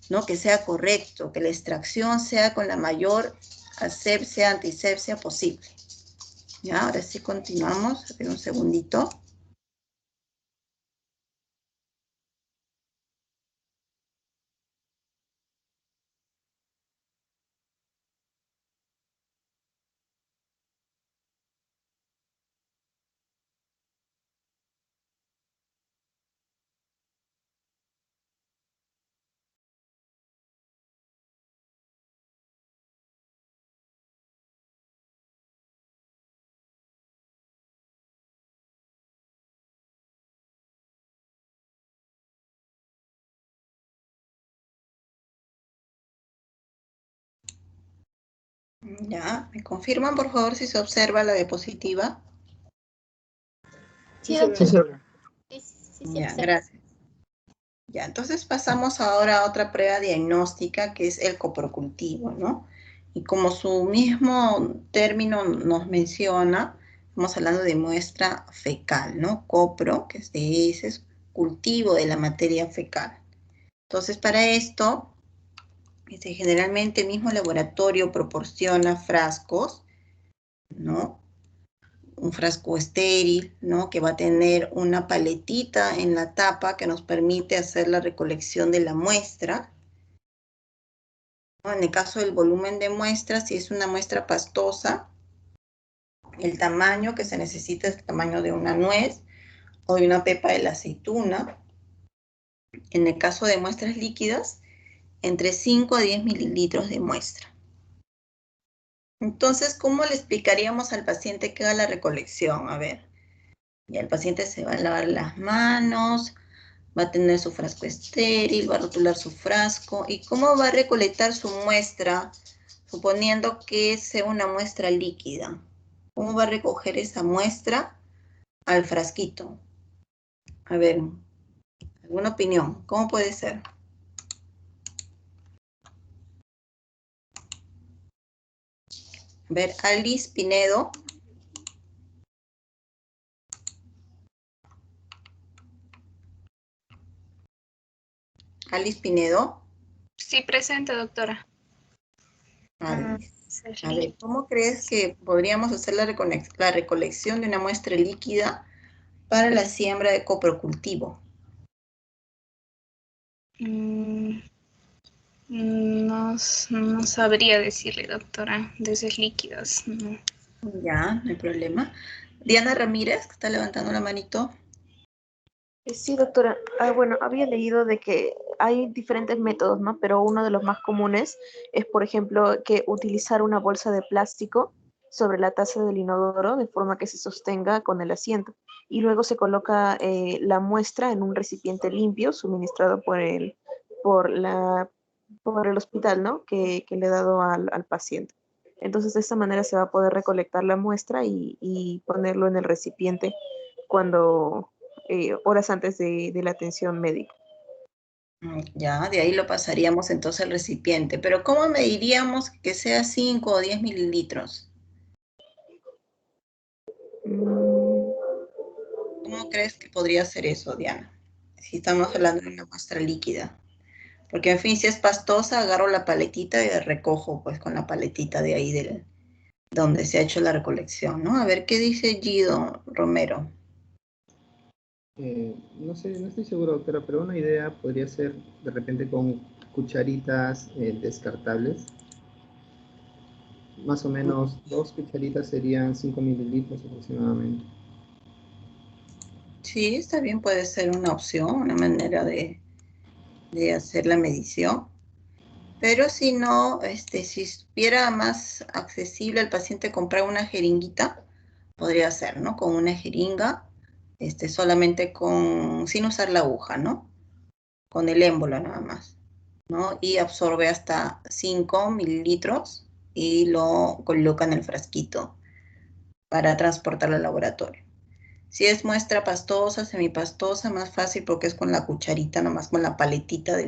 ¿no? Que sea correcto, que la extracción sea con la mayor asepsia, antisepsia posible. ¿Ya? Ahora sí continuamos, a ver un segundito. Ya, ¿me confirman por favor si se observa la diapositiva? Sí, doctora. Ya, gracias. Ya, entonces pasamos ahora a otra prueba diagnóstica que es el coprocultivo, ¿no? Y como su mismo término nos menciona, estamos hablando de muestra fecal, ¿no? Copro, que es de ese cultivo de la materia fecal. Entonces, para esto, generalmente el mismo laboratorio proporciona frascos, ¿no? Un frasco estéril, ¿no? Que va a tener una paletita en la tapa que nos permite hacer la recolección de la muestra. ¿No? En el caso del volumen de muestra, si es una muestra pastosa, el tamaño que se necesita es el tamaño de una nuez o de una pepa de la aceituna. En el caso de muestras líquidas, entre 5 a 10 mililitros de muestra. Entonces, ¿cómo le explicaríamos al paciente que haga la recolección? A ver, ya el paciente se va a lavar las manos, va a tener su frasco estéril, va a rotular su frasco. ¿Y cómo va a recolectar su muestra, suponiendo que sea una muestra líquida? ¿Cómo va a recoger esa muestra al frasquito? A ver, ¿alguna opinión? ¿Cómo puede ser? A ver, Alice Pinedo. Alice Pinedo. Sí, presente, doctora. Alice. A ver, ¿cómo crees que podríamos hacer la recolección de una muestra líquida para la siembra de coprocultivo? No sabría decirle, doctora, de esos líquidos. No. Ya, no hay problema. Diana Ramírez, que está levantando la manito. Sí, doctora. Bueno, había leído de que hay diferentes métodos, ¿no? Pero uno de los más comunes es, por ejemplo, que utilizar una bolsa de plástico sobre la taza del inodoro de forma que se sostenga con el asiento. Y luego se coloca la muestra en un recipiente limpio suministrado por el hospital, ¿no? Que le ha dado al paciente. Entonces, de esta manera se va a poder recolectar la muestra y ponerlo en el recipiente cuando horas antes de la atención médica. Ya, de ahí lo pasaríamos entonces al recipiente. Pero ¿cómo mediríamos que sea 5 o 10 mililitros? ¿Cómo crees que podría ser eso, Diana? Si estamos hablando de una muestra líquida. Porque, en fin, si es pastosa, agarro la paletita y recojo, pues, con la paletita de ahí donde se ha hecho la recolección, ¿no? A ver, ¿qué dice Guido Romero? No sé, no estoy seguro, doctora, pero una idea podría ser de repente con cucharitas descartables. Más o menos 2 cucharitas serían 5 mililitros aproximadamente. Sí, está bien, puede ser una opción, una manera de hacer la medición. Pero si no, si estuviera más accesible al paciente comprar una jeringuita, podría ser, ¿no? Con una jeringa, solamente sin usar la aguja, ¿no? Con el émbolo nada más, ¿no? Y absorbe hasta 5 mililitros y lo coloca en el frasquito para transportarlo al laboratorio. Si es muestra pastosa, semipastosa, más fácil porque es con la cucharita, nomás con la paletita de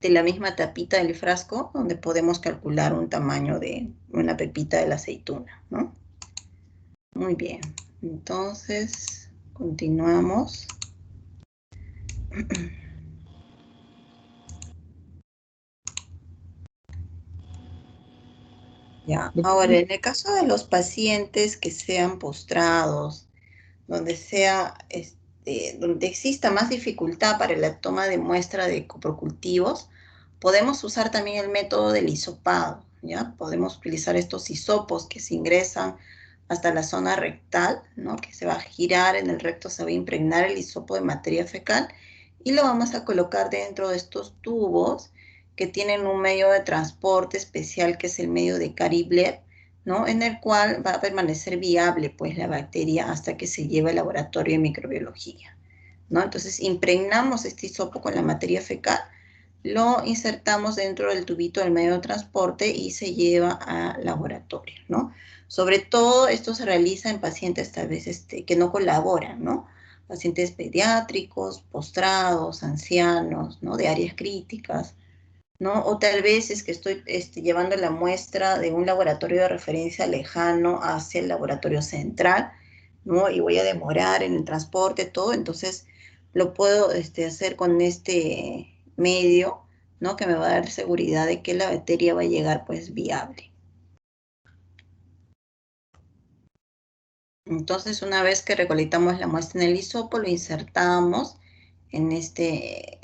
la misma tapita del frasco, donde podemos calcular un tamaño de una pepita de la aceituna, ¿no? Muy bien, entonces continuamos. Ya, ahora en el caso de los pacientes que sean postrados, donde exista más dificultad para la toma de muestra de coprocultivos, podemos usar también el método del hisopado, ¿ya? Podemos utilizar estos hisopos que se ingresan hasta la zona rectal, ¿no? Que se va a girar en el recto, se va a impregnar el hisopo de materia fecal y lo vamos a colocar dentro de estos tubos que tienen un medio de transporte especial que es el medio de Cary-Blair, ¿no? En el cual va a permanecer viable pues la bacteria hasta que se lleve al laboratorio de microbiología, ¿no? Entonces impregnamos este hisopo con la materia fecal, lo insertamos dentro del tubito del medio de transporte y se lleva al laboratorio, ¿no? Sobre todo esto se realiza en pacientes tal vez que no colaboran, ¿no? Pacientes pediátricos, postrados, ancianos, ¿no? De áreas críticas, ¿no? O tal vez es que estoy llevando la muestra de un laboratorio de referencia lejano hacia el laboratorio central, ¿no? Y voy a demorar en el transporte, todo, entonces lo puedo hacer con este medio, ¿no? Que me va a dar seguridad de que la bacteria va a llegar, pues, viable. Entonces, una vez que recolectamos la muestra en el hisopo, lo insertamos en este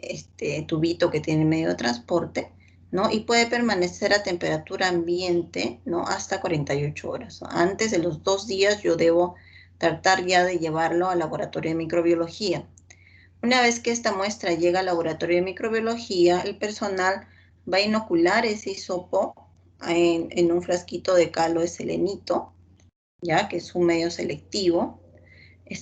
tubito que tiene medio de transporte, ¿no? Y puede permanecer a temperatura ambiente, ¿no? Hasta 48 horas. Antes de los 2 días yo debo tratar ya de llevarlo al laboratorio de microbiología. Una vez que esta muestra llega al laboratorio de microbiología, el personal va a inocular ese hisopo en un frasquito de calo de selenito, ya que es un medio selectivo.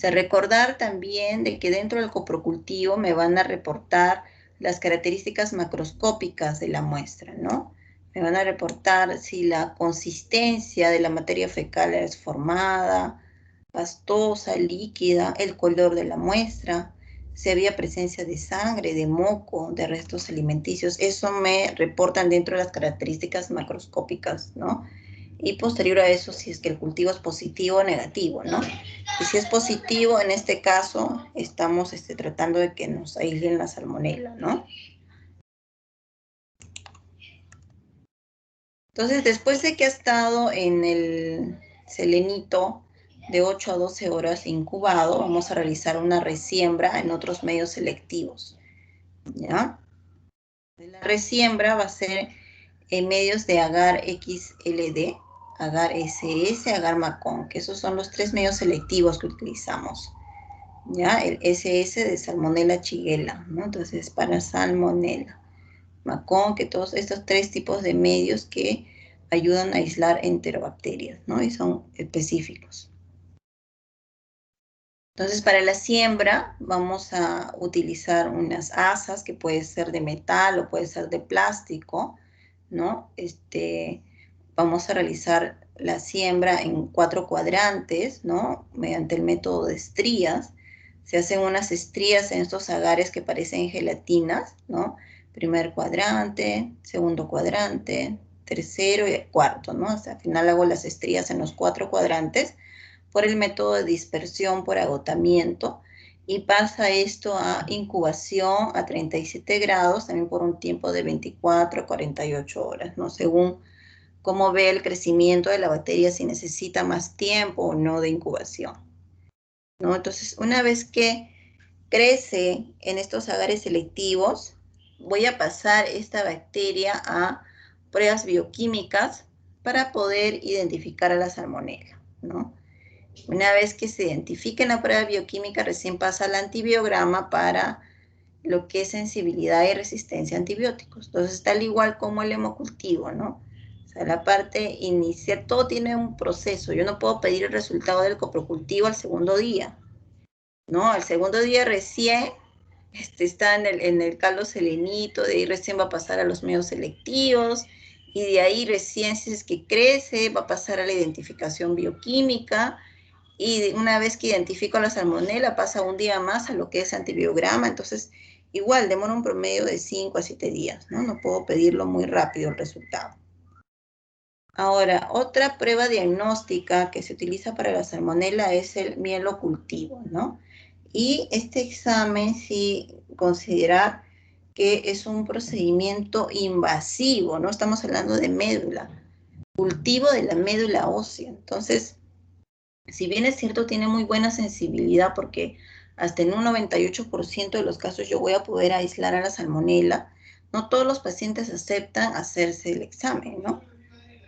Recordar también de que dentro del coprocultivo me van a reportar las características macroscópicas de la muestra, ¿no? Me van a reportar si la consistencia de la materia fecal es formada, pastosa, líquida, el color de la muestra, si había presencia de sangre, de moco, de restos alimenticios. Eso me reportan dentro de las características macroscópicas, ¿no? Y posterior a eso, si es que el cultivo es positivo o negativo, ¿no? Y si es positivo, en este caso, estamos tratando de que nos aíslen la salmonela, ¿no? Entonces, después de que ha estado en el selenito de 8 a 12 horas incubado, vamos a realizar una resiembra en otros medios selectivos, ¿ya? La resiembra va a ser en medios de agar XLD, agar SS, agar Macón, que esos son los 3 medios selectivos que utilizamos. ¿Ya? El SS de Salmonella Shigella, ¿no? Entonces, para Salmonella. Macón, que todos estos 3 tipos de medios que ayudan a aislar enterobacterias, ¿no? Y son específicos. Entonces, para la siembra vamos a utilizar unas asas que puede ser de metal o puede ser de plástico, ¿no? Vamos a realizar la siembra en 4 cuadrantes, ¿no? Mediante el método de estrías. Se hacen unas estrías en estos agares que parecen gelatinas, ¿no? Primer cuadrante, segundo cuadrante, tercero y cuarto, ¿no? Hasta al final hago las estrías en los 4 cuadrantes por el método de dispersión por agotamiento, y pasa esto a incubación a 37 grados, también por un tiempo de 24 a 48 horas, ¿no? Según cómo ve el crecimiento de la bacteria, si necesita más tiempo o no de incubación, ¿no? Entonces, una vez que crece en estos agares selectivos, voy a pasar esta bacteria a pruebas bioquímicas para poder identificar a la salmonella, ¿no? Una vez que se identifique en la prueba bioquímica, recién pasa al antibiograma para lo que es sensibilidad y resistencia a antibióticos. Entonces, tal igual como el hemocultivo, ¿no? O sea, la parte inicial, todo tiene un proceso. Yo no puedo pedir el resultado del coprocultivo al segundo día, ¿no? Al segundo día recién está en el caldo selenito, de ahí recién va a pasar a los medios selectivos, y de ahí recién, si es que crece, va a pasar a la identificación bioquímica, y una vez que identifico la salmonela, pasa un día más a lo que es antibiograma. Entonces, igual, demora un promedio de 5 a 7 días, ¿no? No puedo pedirlo muy rápido el resultado. Ahora, otra prueba diagnóstica que se utiliza para la salmonela es el mielocultivo, ¿no? Y este examen sí considerar que es un procedimiento invasivo, ¿no? Estamos hablando de médula, cultivo de la médula ósea. Entonces, si bien es cierto, tiene muy buena sensibilidad porque hasta en un 98% de los casos yo voy a poder aislar a la salmonela, no todos los pacientes aceptan hacerse el examen, ¿no?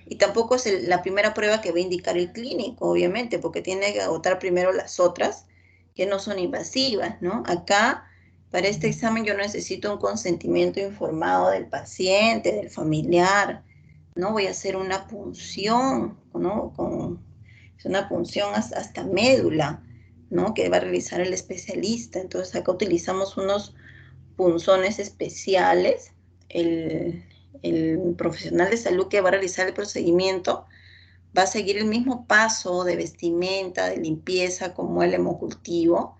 Y tampoco es la primera prueba que va a indicar el clínico, obviamente, porque tiene que agotar primero las otras que no son invasivas, ¿no? Acá, para este examen yo necesito un consentimiento informado del paciente, del familiar, ¿no? Voy a hacer una punción, ¿no? Es una punción hasta médula, ¿no? Que va a realizar el especialista. Entonces acá utilizamos unos punzones especiales. El profesional de salud que va a realizar el procedimiento va a seguir el mismo paso de vestimenta, de limpieza como el hemocultivo.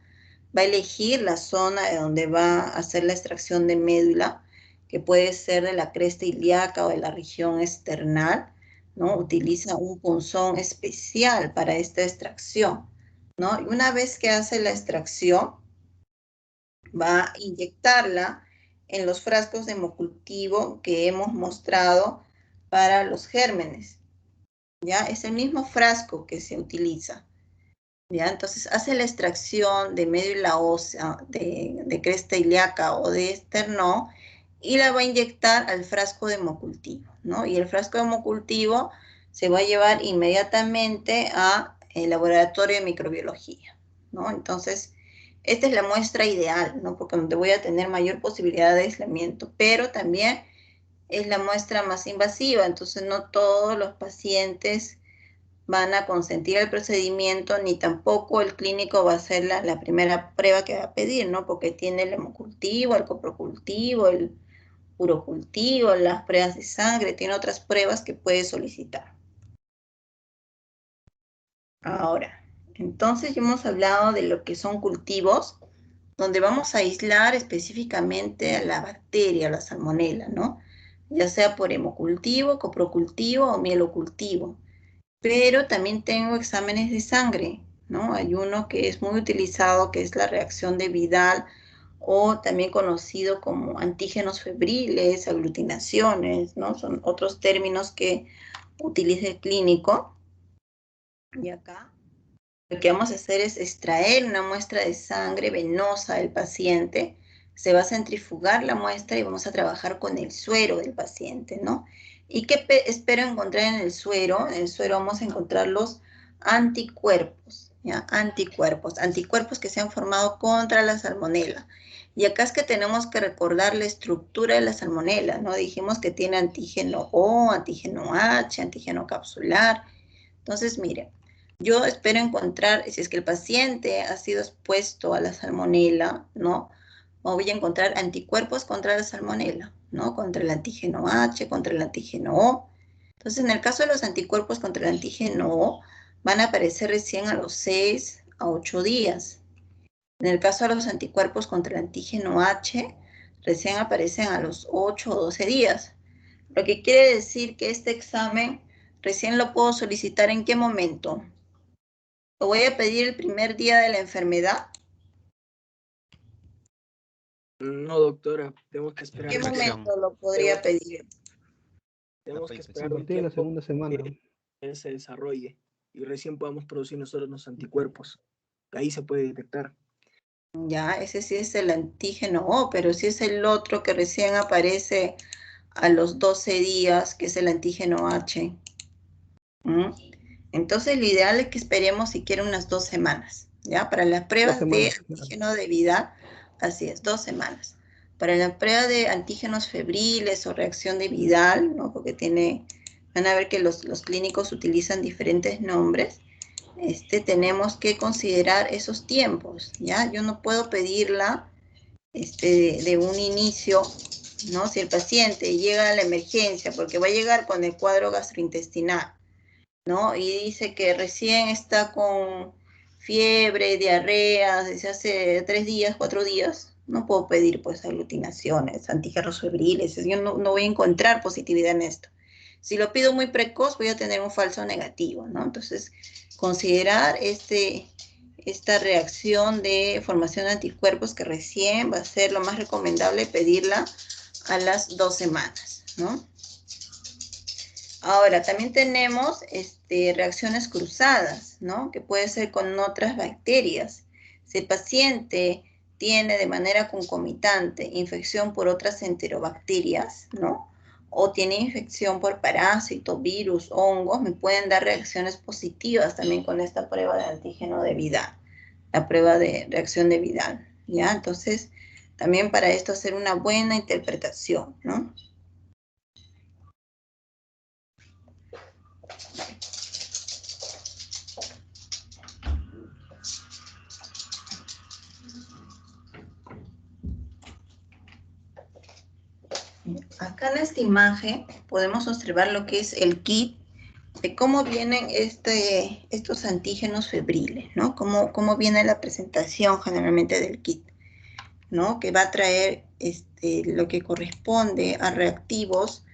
Va a elegir la zona de donde va a hacer la extracción de médula, que puede ser de la cresta ilíaca o de la región esternal, ¿no? Utiliza un punzón especial para esta extracción, ¿no? Y una vez que hace la extracción, va a inyectarla en los frascos de hemocultivo que hemos mostrado para los gérmenes, ¿ya? Es el mismo frasco que se utiliza, ¿ya? Entonces hace la extracción de médula ósea, de cresta ilíaca o de esterno, y la va a inyectar al frasco de hemocultivo, ¿no? Y el frasco de hemocultivo se va a llevar inmediatamente a el laboratorio de microbiología, ¿no? Entonces, esta es la muestra ideal, ¿no? Porque donde voy a tener mayor posibilidad de aislamiento, pero también es la muestra más invasiva, entonces no todos los pacientes van a consentir el procedimiento, ni tampoco el clínico va a hacer la primera prueba que va a pedir, ¿no? Porque tiene el hemocultivo, el coprocultivo, el urocultivo, las pruebas de sangre, tiene otras pruebas que puede solicitar. Ahora, entonces ya hemos hablado de lo que son cultivos, donde vamos a aislar específicamente a la bacteria, a la salmonela, ¿no? Ya sea por hemocultivo, coprocultivo o mielocultivo. Pero también tengo exámenes de sangre, ¿no? Hay uno que es muy utilizado, que es la reacción de Vidal, o también conocido como antígenos febriles, aglutinaciones, ¿no? Son otros términos que utiliza el clínico. Y acá lo que vamos a hacer es extraer una muestra de sangre venosa del paciente, se va a centrifugar la muestra y vamos a trabajar con el suero del paciente, ¿no? ¿Y qué espero encontrar en el suero? En el suero vamos a encontrar los anticuerpos, ¿ya? Anticuerpos que se han formado contra la salmonela. Y acá es que tenemos que recordar la estructura de la salmonela, ¿no? Dijimos que tiene antígeno O, antígeno H, antígeno capsular. Entonces, miren, yo espero encontrar, si es que el paciente ha sido expuesto a la salmonela, ¿no? Voy a encontrar anticuerpos contra la salmonela, ¿no? Contra el antígeno H, contra el antígeno O. Entonces, en el caso de los anticuerpos contra el antígeno O, van a aparecer recién a los 6 a 8 días. En el caso de los anticuerpos contra el antígeno H, recién aparecen a los 8 o 12 días. Lo que quiere decir que este examen recién lo puedo solicitar ¿en qué momento? ¿Lo voy a pedir el primer día de la enfermedad? No, doctora, tenemos que esperar. ¿En qué momento lo podría pedir? Tenemos que esperar A un partir de la tiempo segunda semana. que se desarrolle y recién podamos producir nosotros los anticuerpos. Ahí se puede detectar. Ya, ese sí es el antígeno O, pero si es el otro que recién aparece a los 12 días, que es el antígeno H. Entonces lo ideal es que esperemos siquiera unas 2 semanas, ¿ya? Para las pruebas de antígeno de Vidal, así es, 2 semanas. Para la prueba de antígenos febriles o reacción de Vidal, ¿no? Porque van a ver que los clínicos utilizan diferentes nombres, tenemos que considerar esos tiempos, ¿ya? Yo no puedo pedirla de un inicio, ¿no? Si el paciente llega a la emergencia, porque va a llegar con el cuadro gastrointestinal, ¿no? Y dice que recién está con fiebre, diarrea, desde hace 3 días, 4 días, no puedo pedir pues aglutinaciones, antígenos febriles, yo no voy a encontrar positividad en esto. Si lo pido muy precoz, voy a tener un falso negativo, ¿no? Entonces, considerar esta reacción de formación de anticuerpos que recién va a ser lo más recomendable pedirla a las 2 semanas, ¿no? Ahora, también tenemos reacciones cruzadas, ¿no? Que puede ser con otras bacterias. Si el paciente tiene de manera concomitante infección por otras enterobacterias, ¿no? O tiene infección por parásitos, virus, hongos, me pueden dar reacciones positivas también con esta prueba de antígeno de Vidal, la prueba de reacción de Vidal, ¿ya? Entonces, también para esto hacer una buena interpretación, ¿no? Acá en esta imagen podemos observar lo que es el kit de cómo vienen estos antígenos febriles, ¿no? Cómo viene la presentación generalmente del kit, ¿no? Que va a traer lo que corresponde a reactivos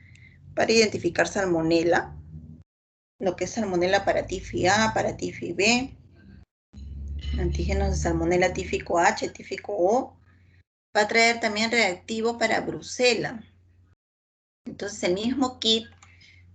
para identificar salmonela, lo que es salmonela para TIFI A, para TIFI B, antígenos de salmonela tífico H, tífico O. Va a traer también reactivo para Brucela. Entonces el mismo kit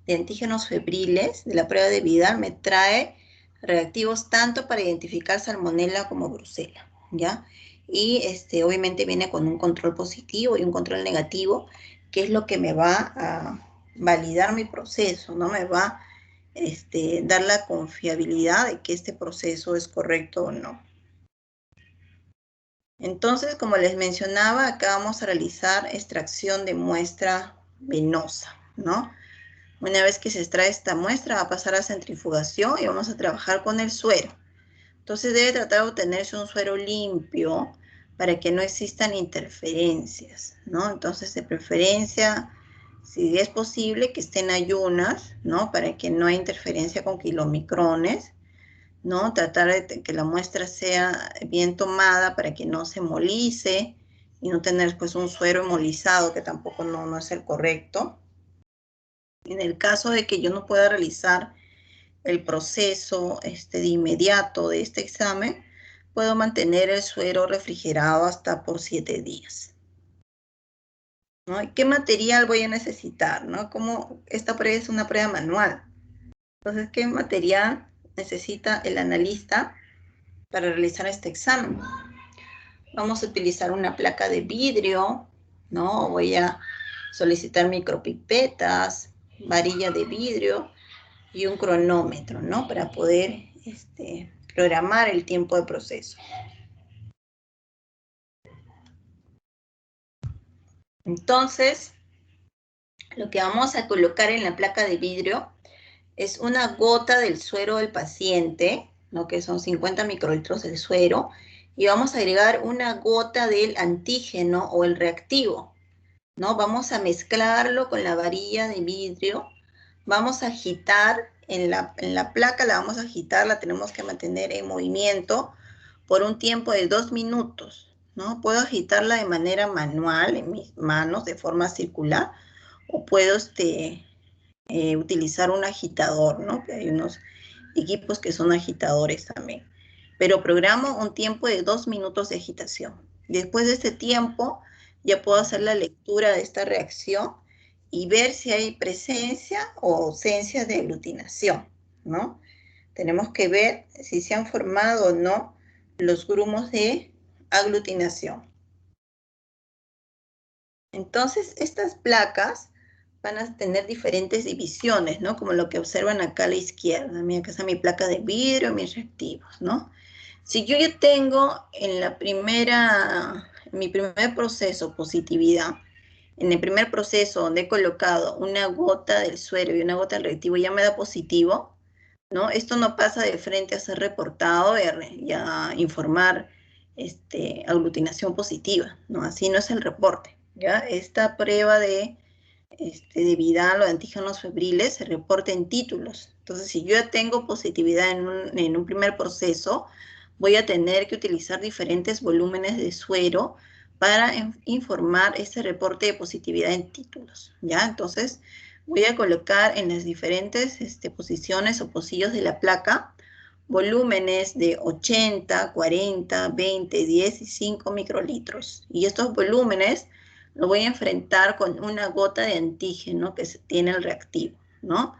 de antígenos febriles de la prueba de Vidal me trae reactivos tanto para identificar salmonela como Brucela, ¿ya? Y obviamente viene con un control positivo y un control negativo, que es lo que me va a validar mi proceso, ¿no? Me va a dar la confiabilidad de que este proceso es correcto o no. Entonces, como les mencionaba, acá vamos a realizar extracción de muestra venosa, ¿no? Una vez que se extrae esta muestra, va a pasar a centrifugación y vamos a trabajar con el suero. Entonces debe tratar de obtenerse un suero limpio para que no existan interferencias, ¿no? Entonces, de preferencia, si es posible, que estén ayunas, ¿no? Para que no haya interferencia con kilomicrones, ¿no? Tratar de que la muestra sea bien tomada para que no se hemolice y no tener pues un suero hemolizado, que tampoco no es el correcto. En el caso de que yo no pueda realizar el proceso de inmediato de este examen, puedo mantener el suero refrigerado hasta por 7 días. ¿No? ¿Qué material voy a necesitar? ¿No? Como esta prueba es una prueba manual. Entonces, ¿qué material necesita el analista para realizar este examen? Vamos a utilizar una placa de vidrio, ¿no? Voy a solicitar micropipetas, varilla de vidrio y un cronómetro, ¿no? Para poder programar el tiempo de proceso. Entonces, lo que vamos a colocar en la placa de vidrio es una gota del suero del paciente, ¿no? Que son 50 microlitros del suero, y vamos a agregar una gota del antígeno o el reactivo, ¿no? Vamos a mezclarlo con la varilla de vidrio, vamos a agitar en la placa, la vamos a agitar, la tenemos que mantener en movimiento por un tiempo de 2 minutos, ¿no? Puedo agitarla de manera manual en mis manos de forma circular, o puedo utilizar un agitador, ¿no? Que hay unos equipos que son agitadores también. Pero programo un tiempo de 2 minutos de agitación. Después de este tiempo, ya puedo hacer la lectura de esta reacción y ver si hay presencia o ausencia de aglutinación, ¿no? Tenemos que ver si se han formado o no los grumos de aglutinación. Entonces, estas placas van a tener diferentes divisiones, ¿no? Como lo que observan acá a la izquierda. Mira, acá está mi placa de vidrio, mis reactivos, ¿no? Si yo ya tengo en mi primer proceso, positividad, en el primer proceso donde he colocado una gota del suero y una gota del reactivo, ya me da positivo, ¿no? Esto no pasa de frente a ser reportado y a informar aglutinación positiva, ¿no? Así no es el reporte, ¿ya? Esta prueba de Vidal o de antígenos febriles se reporta en títulos. Entonces, si yo ya tengo positividad en un primer proceso, voy a tener que utilizar diferentes volúmenes de suero para informar este reporte de positividad en títulos, ¿ya? Entonces, voy a colocar en las diferentes posiciones o pocillos de la placa volúmenes de 80, 40, 20, 10 y 5 microlitros. Y estos volúmenes lo voy a enfrentar con una gota de antígeno que tiene el reactivo, ¿no?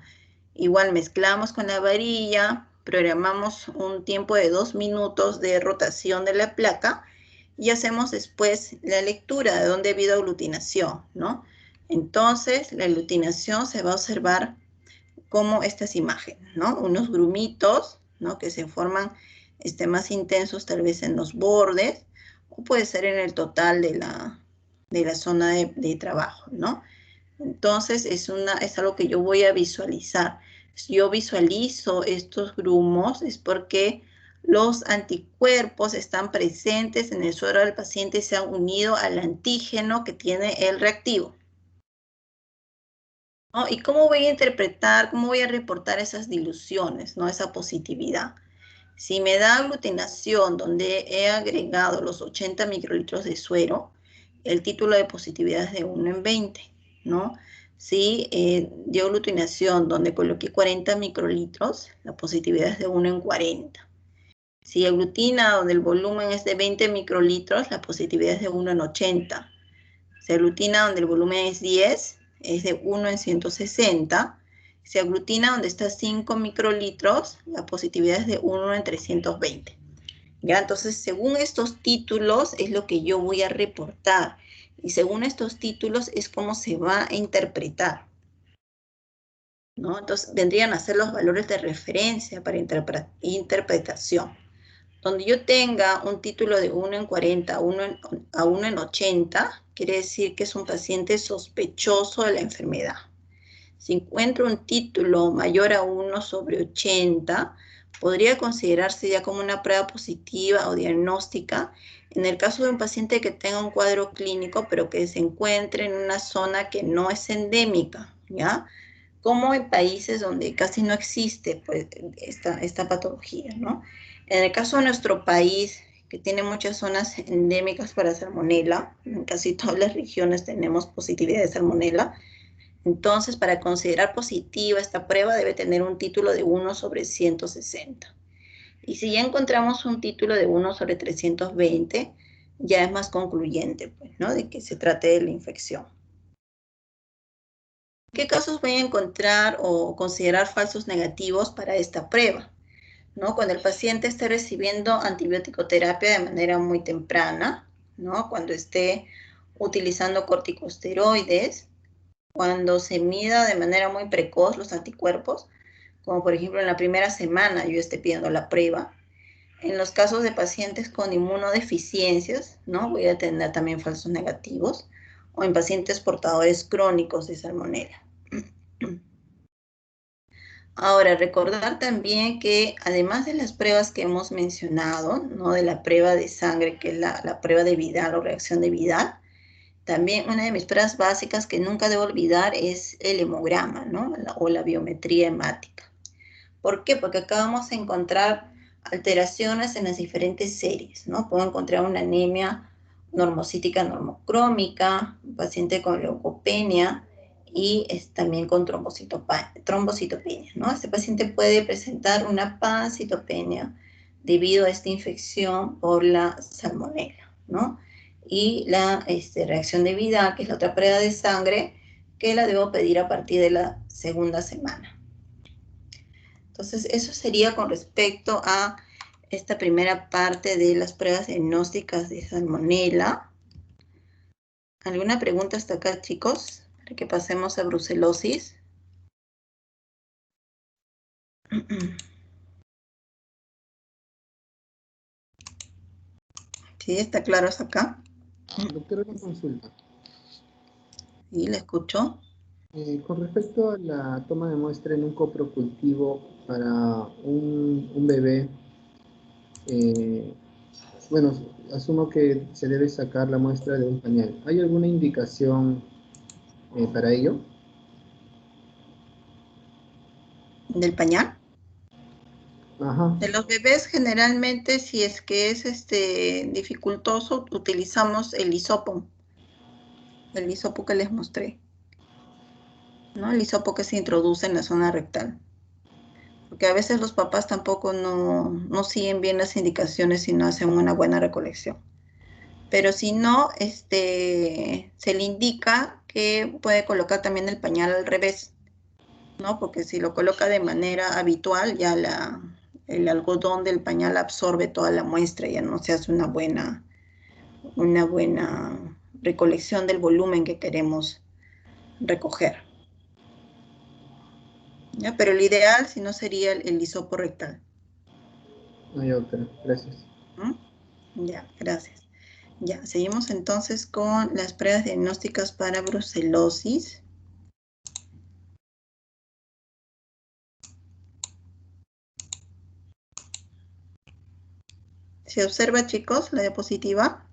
Igual mezclamos con la varilla, programamos un tiempo de 2 minutos de rotación de la placa y hacemos después la lectura de dónde ha habido aglutinación, ¿no? Entonces, la aglutinación se va a observar como estas imágenes, ¿no? Unos grumitos, ¿no? Que se forman más intensos tal vez en los bordes, o puede ser en el total de la zona de trabajo, ¿no? Entonces, es algo que yo voy a visualizar. Si yo visualizo estos grumos, es porque los anticuerpos están presentes en el suero del paciente y se han unido al antígeno que tiene el reactivo, ¿no? ¿Y cómo voy a interpretar, cómo voy a reportar esas diluciones, ¿no? Esa positividad. Si me da aglutinación donde he agregado los 80 microlitros de suero, el título de positividad es de 1 en 20, ¿no? Si dio aglutinación donde coloqué 40 microlitros, la positividad es de 1 en 40. Si aglutina donde el volumen es de 20 microlitros, la positividad es de 1 en 80. Si aglutina donde el volumen es 10, es de 1 en 160. Si aglutina donde está 5 microlitros, la positividad es de 1 en 320. ¿Ya? Entonces, según estos títulos es lo que yo voy a reportar. Y según estos títulos es cómo se va a interpretar, ¿no? Entonces, vendrían a ser los valores de referencia para interpretación. Donde yo tenga un título de 1 en 40 a 1 en 80, quiere decir que es un paciente sospechoso de la enfermedad. Si encuentro un título mayor a 1 sobre 80, podría considerarse ya como una prueba positiva o diagnóstica en el caso de un paciente que tenga un cuadro clínico, pero que se encuentre en una zona que no es endémica, ¿ya? Como en países donde casi no existe pues, esta patología, ¿no? En el caso de nuestro país, que tiene muchas zonas endémicas para salmonela, en casi todas las regiones tenemos positividad de salmonela. Entonces, para considerar positiva esta prueba debe tener un título de 1 sobre 160. Y si ya encontramos un título de 1 sobre 320, ya es más concluyente, pues, ¿no? De que se trate de la infección. ¿Qué casos voy a encontrar o considerar falsos negativos para esta prueba? ¿No? Cuando el paciente esté recibiendo antibiótico-terapia de manera muy temprana, ¿no? Cuando esté utilizando corticosteroides, cuando se mida de manera muy precoz los anticuerpos, como por ejemplo en la primera semana yo esté pidiendo la prueba. En los casos de pacientes con inmunodeficiencias, ¿no? Voy a tener también falsos negativos, o en pacientes portadores crónicos de salmonela. Ahora, recordar también que además de las pruebas que hemos mencionado, ¿no? De la prueba de sangre, que es la prueba de Vidal o reacción de Vidal, también una de mis pruebas básicas que nunca debo olvidar es el hemograma, ¿no? O la biometría hemática. ¿Por qué? Porque acá vamos a encontrar alteraciones en las diferentes series, ¿no? Puedo encontrar una anemia normocítica normocrómica, un paciente con leucopenia y también con trombocitopenia, ¿no? Este paciente puede presentar una pancitopenia debido a esta infección por la salmonela, ¿no? Y la reacción de Vidal, que es la otra prueba de sangre, que la debo pedir a partir de la segunda semana. Entonces, eso sería con respecto a esta primera parte de las pruebas diagnósticas de salmonela. ¿Alguna pregunta hasta acá, chicos? Para que pasemos a brucelosis. ¿Sí? ¿Está claro hasta acá? Doctora, una consulta. Sí, ¿la escucho? Con respecto a la toma de muestra en un coprocultivo para un bebé, bueno, asumo que se debe sacar la muestra de un pañal. ¿Hay alguna indicación para ello? ¿Del pañal? Ajá. De los bebés generalmente, si es que es dificultoso, utilizamos el hisopo que les mostré, ¿no? El hisopo que se introduce en la zona rectal. Porque a veces los papás tampoco no siguen bien las indicaciones y no hacen una buena recolección. Pero si no, se le indica que puede colocar también el pañal al revés, ¿no? Porque si lo coloca de manera habitual, ya el algodón del pañal absorbe toda la muestra, ya no se hace una buena recolección del volumen que queremos recoger. ¿Ya? Pero el ideal, si no, sería el hisopo rectal. No hay otra. Gracias. Ya, gracias. Ya, seguimos entonces con las pruebas diagnósticas para brucelosis. ¿Se observa, chicos, la diapositiva?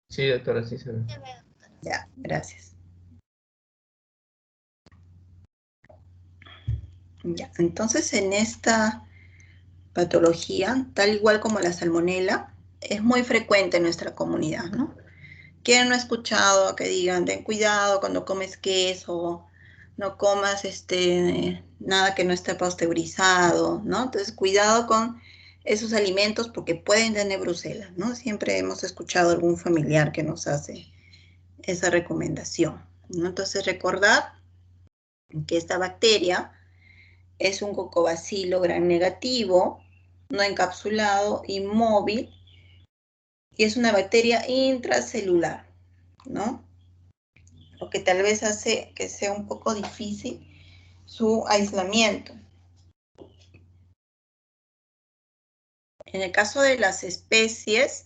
Sí, doctora, sí se ve. Ya, gracias. Ya, entonces en esta patología, tal igual como la salmonela, es muy frecuente en nuestra comunidad, ¿no? ¿Quién no ha escuchado que digan, ten cuidado cuando comes queso, no comas nada que no esté pasteurizado, ¿no? Entonces, cuidado con esos alimentos porque pueden tener brucelas, ¿no? Siempre hemos escuchado a algún familiar que nos hace esa recomendación, ¿no? Entonces, recordar que esta bacteria es un cocobacilo gram negativo, no encapsulado, inmóvil, y es una bacteria intracelular, ¿no? Lo que tal vez hace que sea un poco difícil su aislamiento. En el caso de las especies,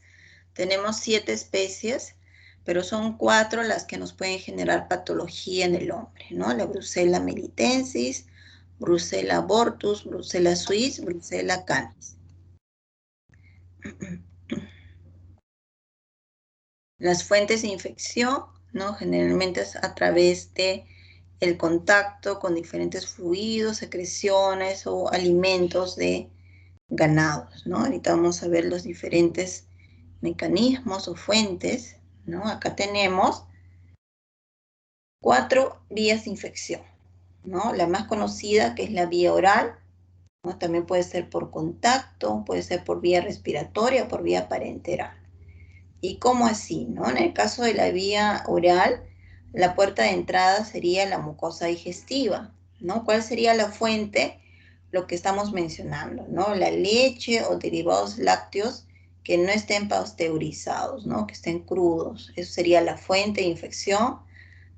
tenemos 7 especies, pero son 4 las que nos pueden generar patología en el hombre, ¿no? La Brucella melitensis, Brucella abortus, Brucella suis, Brucella canis. Las fuentes de infección, ¿no? Generalmente es a través de el contacto con diferentes fluidos, secreciones o alimentos de ganados, ¿no? Ahorita vamos a ver los diferentes mecanismos o fuentes, ¿no? Acá tenemos 4 vías de infección, ¿no? La más conocida, que es la vía oral, ¿no? También puede ser por contacto, puede ser por vía respiratoria o por vía parenteral. ¿Y cómo así, no? En el caso de la vía oral, la puerta de entrada sería la mucosa digestiva, ¿no? ¿Cuál sería la fuente? Lo que estamos mencionando, ¿no? La leche o derivados lácteos que no estén pasteurizados, ¿no? Que estén crudos. Eso sería la fuente de infección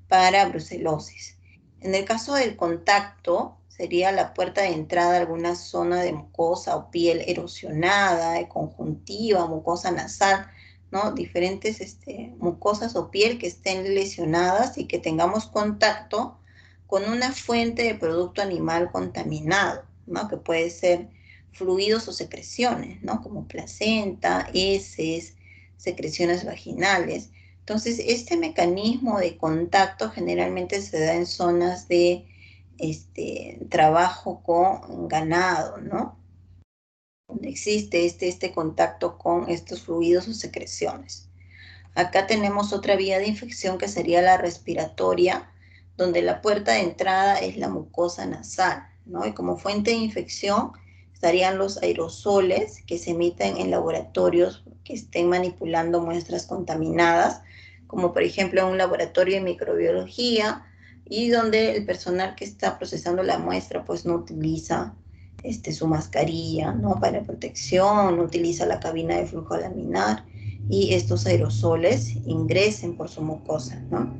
para brucelosis. En el caso del contacto, sería la puerta de entrada a alguna zona de mucosa o piel erosionada, de conjuntiva, mucosa nasal, ¿no? Diferentes mucosas o piel que estén lesionadas y que tengamos contacto con una fuente de producto animal contaminado, ¿no? Que puede ser fluidos o secreciones, ¿no? Como placenta, heces, secreciones vaginales. Entonces, este mecanismo de contacto generalmente se da en zonas de trabajo con ganado, ¿no? Donde existe este contacto con estos fluidos o secreciones. Acá tenemos otra vía de infección que sería la respiratoria, donde la puerta de entrada es la mucosa nasal, ¿no? Y como fuente de infección estarían los aerosoles que se emiten en laboratorios que estén manipulando muestras contaminadas, como por ejemplo en un laboratorio de microbiología, y donde el personal que está procesando la muestra pues no utiliza su mascarilla, ¿no? Para protección, no utiliza la cabina de flujo laminar, y estos aerosoles ingresen por su mucosa, ¿no?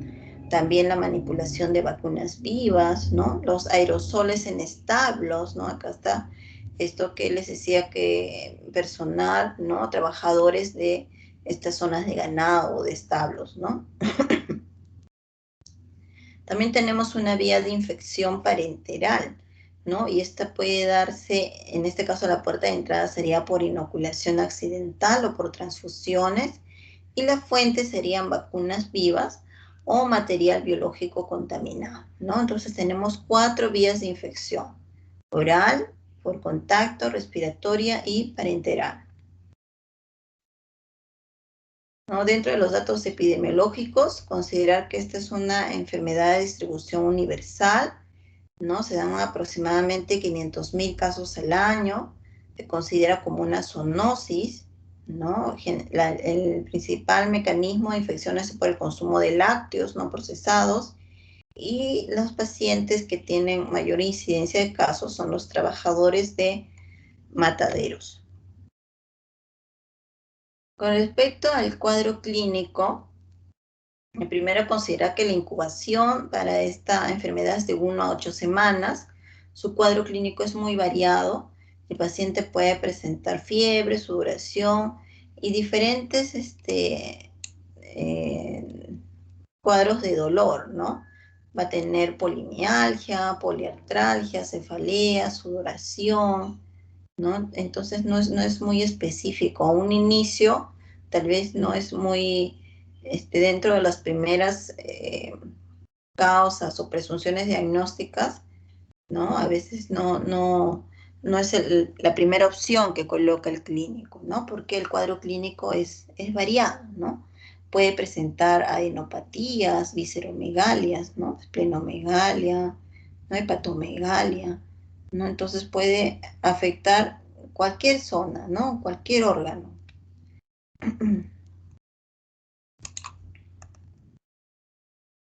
También la manipulación de vacunas vivas, ¿no? Los aerosoles en establos, ¿no? Acá está esto que les decía, que personal, ¿no? Trabajadores de estas zonas de ganado o de establos, ¿no? También tenemos una vía de infección parenteral, ¿no? Y esta puede darse, en este caso la puerta de entrada sería por inoculación accidental o por transfusiones, y la fuente serían vacunas vivas o material biológico contaminado, ¿no? Entonces tenemos 4 vías de infección: oral, por contacto, respiratoria y parenteral. ¿No? Dentro de los datos epidemiológicos, considerar que esta es una enfermedad de distribución universal, ¿no? Se dan aproximadamente 500.000 casos al año, se considera como una zoonosis, ¿no? El principal mecanismo de infección es por el consumo de lácteos no procesados, y los pacientes que tienen mayor incidencia de casos son los trabajadores de mataderos. Con respecto al cuadro clínico, primero considera que la incubación para esta enfermedad es de 1 a 8 semanas. Su cuadro clínico es muy variado. El paciente puede presentar fiebre, sudoración y diferentes cuadros de dolor, ¿no? Va a tener polimialgia, poliartralgia, cefalea, sudoración, ¿no? Entonces no es muy específico. A un inicio tal vez no es muy dentro de las primeras causas o presunciones diagnósticas, ¿no? A veces no es la primera opción que coloca el clínico, ¿no? Porque el cuadro clínico es variado, ¿no? Puede presentar adenopatías, visceromegalias, ¿no? Esplenomegalia, ¿no? Hepatomegalia, ¿no? Entonces puede afectar cualquier zona, ¿no? Cualquier órgano.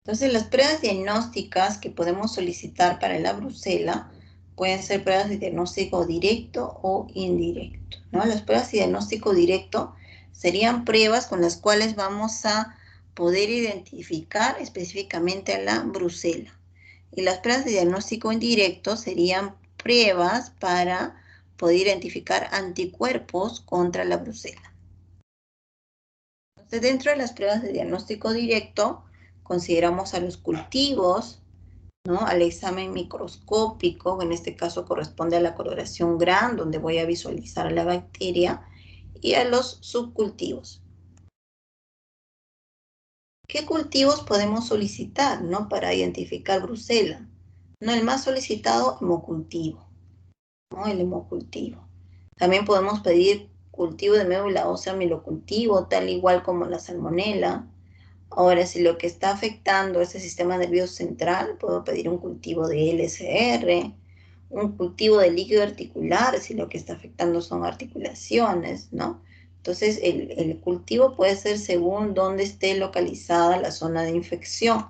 Entonces, las pruebas diagnósticas que podemos solicitar para la brucela pueden ser pruebas de diagnóstico directo o indirecto, ¿no? Las pruebas de diagnóstico directo serían pruebas con las cuales vamos a poder identificar específicamente a la brucela. Y las pruebas de diagnóstico indirecto serían pruebas para poder identificar anticuerpos contra la brucela. Entonces, dentro de las pruebas de diagnóstico directo, consideramos a los cultivos, ¿no? Al examen microscópico, que en este caso corresponde a la coloración GRAM, donde voy a visualizar la bacteria, y a los subcultivos. ¿Qué cultivos podemos solicitar, ¿no? Para identificar brucela? ¿No? El más solicitado, hemocultivo, ¿no? El hemocultivo. También podemos pedir cultivo de médula ósea mielocultivo, tal igual como la salmonela. Ahora, si lo que está afectando es el sistema nervioso central, puedo pedir un cultivo de LSR, un cultivo de líquido articular, si lo que está afectando son articulaciones, ¿no? Entonces, el cultivo puede ser según dónde esté localizada la zona de infección,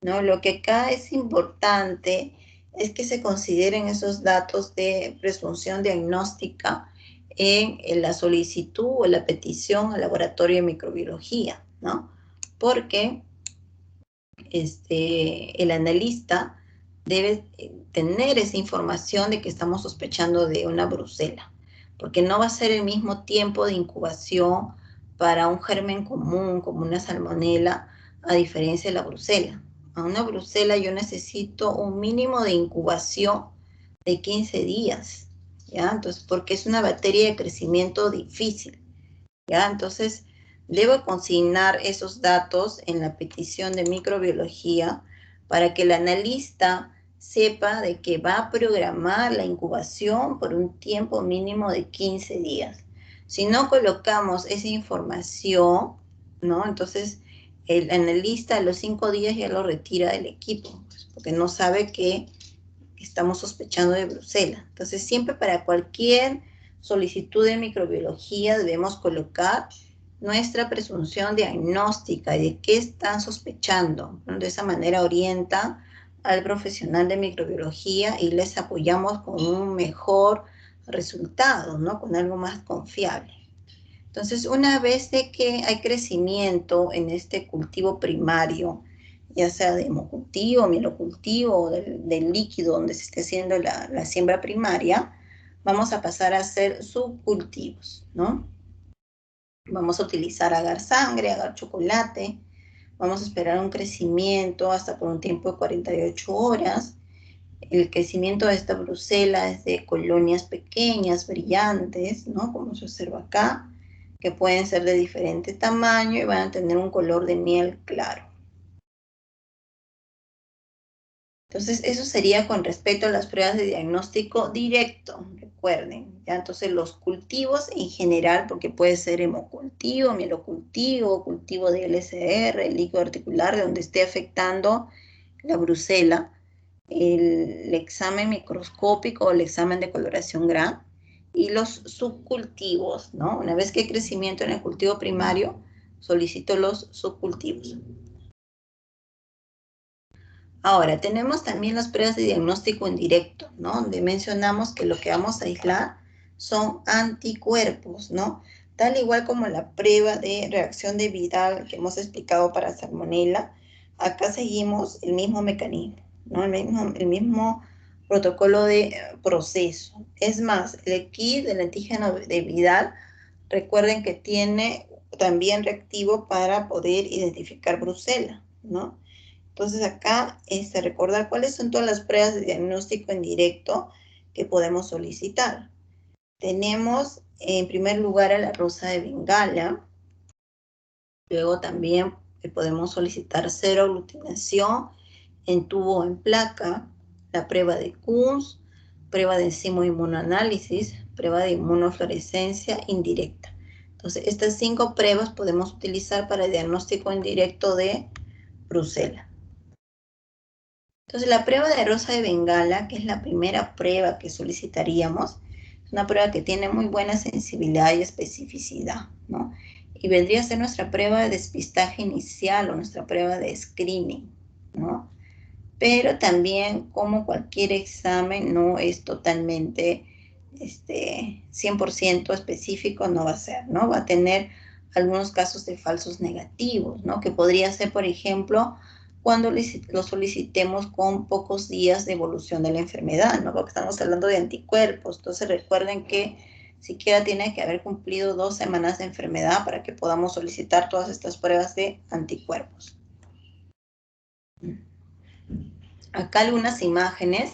¿no? Lo que acá es importante es que se consideren esos datos de presunción diagnóstica en la solicitud o la petición al laboratorio de microbiología, ¿no? Porque el analista debe tener esa información de que estamos sospechando de una brucela, porque no va a ser el mismo tiempo de incubación para un germen común como una salmonela, a diferencia de la brucela. A una brucela yo necesito un mínimo de incubación de 15 días, ¿ya? Entonces, porque es una bacteria de crecimiento difícil, ¿ya? Entonces, debo consignar esos datos en la petición de microbiología para que el analista sepa de que va a programar la incubación por un tiempo mínimo de 15 días. Si no colocamos esa información, ¿no? Entonces, el analista a los 5 días ya lo retira del equipo, porque no sabe que estamos sospechando de brucela. Entonces, siempre para cualquier solicitud de microbiología debemos colocar nuestra presunción diagnóstica y de qué están sospechando, ¿no? De esa manera orienta al profesional de microbiología y les apoyamos con un mejor resultado, ¿no? Con algo más confiable. Entonces, una vez de que hay crecimiento en este cultivo primario, ya sea de hemocultivo, mielocultivo o del líquido donde se esté haciendo la siembra primaria, vamos a pasar a hacer subcultivos, ¿no? Vamos a utilizar agar sangre, agar chocolate, vamos a esperar un crecimiento hasta por un tiempo de 48 horas. El crecimiento de esta brucela es de colonias pequeñas, brillantes, ¿no? Como se observa acá, que pueden ser de diferente tamaño y van a tener un color de miel claro. Entonces, eso sería con respecto a las pruebas de diagnóstico directo, recuerden, ¿ya? Entonces, los cultivos en general, porque puede ser hemocultivo, mielocultivo, cultivo de LSR, el líquido articular, de donde esté afectando la brucela, el examen microscópico o el examen de coloración GRAM, y los subcultivos, ¿no? Una vez que hay crecimiento en el cultivo primario, solicito los subcultivos. Ahora, tenemos también las pruebas de diagnóstico indirecto, ¿no? Donde mencionamos que lo que vamos a aislar son anticuerpos, ¿no? Tal igual como la prueba de reacción de Vidal que hemos explicado para Salmonella, acá seguimos el mismo mecanismo, ¿no? El mismo protocolo de proceso. Es más, el kit del antígeno de Vidal, recuerden que tiene también reactivo para poder identificar brucela, ¿no? Entonces acá recordar cuáles son todas las pruebas de diagnóstico en directo que podemos solicitar. Tenemos en primer lugar a la rosa de Bengala. Luego también podemos solicitar cero aglutinación en tubo o en placa, la prueba de Kunz, prueba de enzimo inmunoanálisis, prueba de inmunofluorescencia indirecta. Entonces estas 5 pruebas podemos utilizar para el diagnóstico indirecto de brucela. Entonces, la prueba de rosa de Bengala, que es la primera prueba que solicitaríamos, es una prueba que tiene muy buena sensibilidad y especificidad, ¿no? Y vendría a ser nuestra prueba de despistaje inicial o nuestra prueba de screening, ¿no? Pero también, como cualquier examen, no es totalmente 100% específico, no va a ser, ¿no? Va a tener algunos casos de falsos negativos, ¿no? Que podría ser, por ejemplo, cuando lo solicitemos con pocos días de evolución de la enfermedad, ¿no? Porque estamos hablando de anticuerpos. Entonces recuerden que siquiera tiene que haber cumplido 2 semanas de enfermedad para que podamos solicitar todas estas pruebas de anticuerpos. Acá algunas imágenes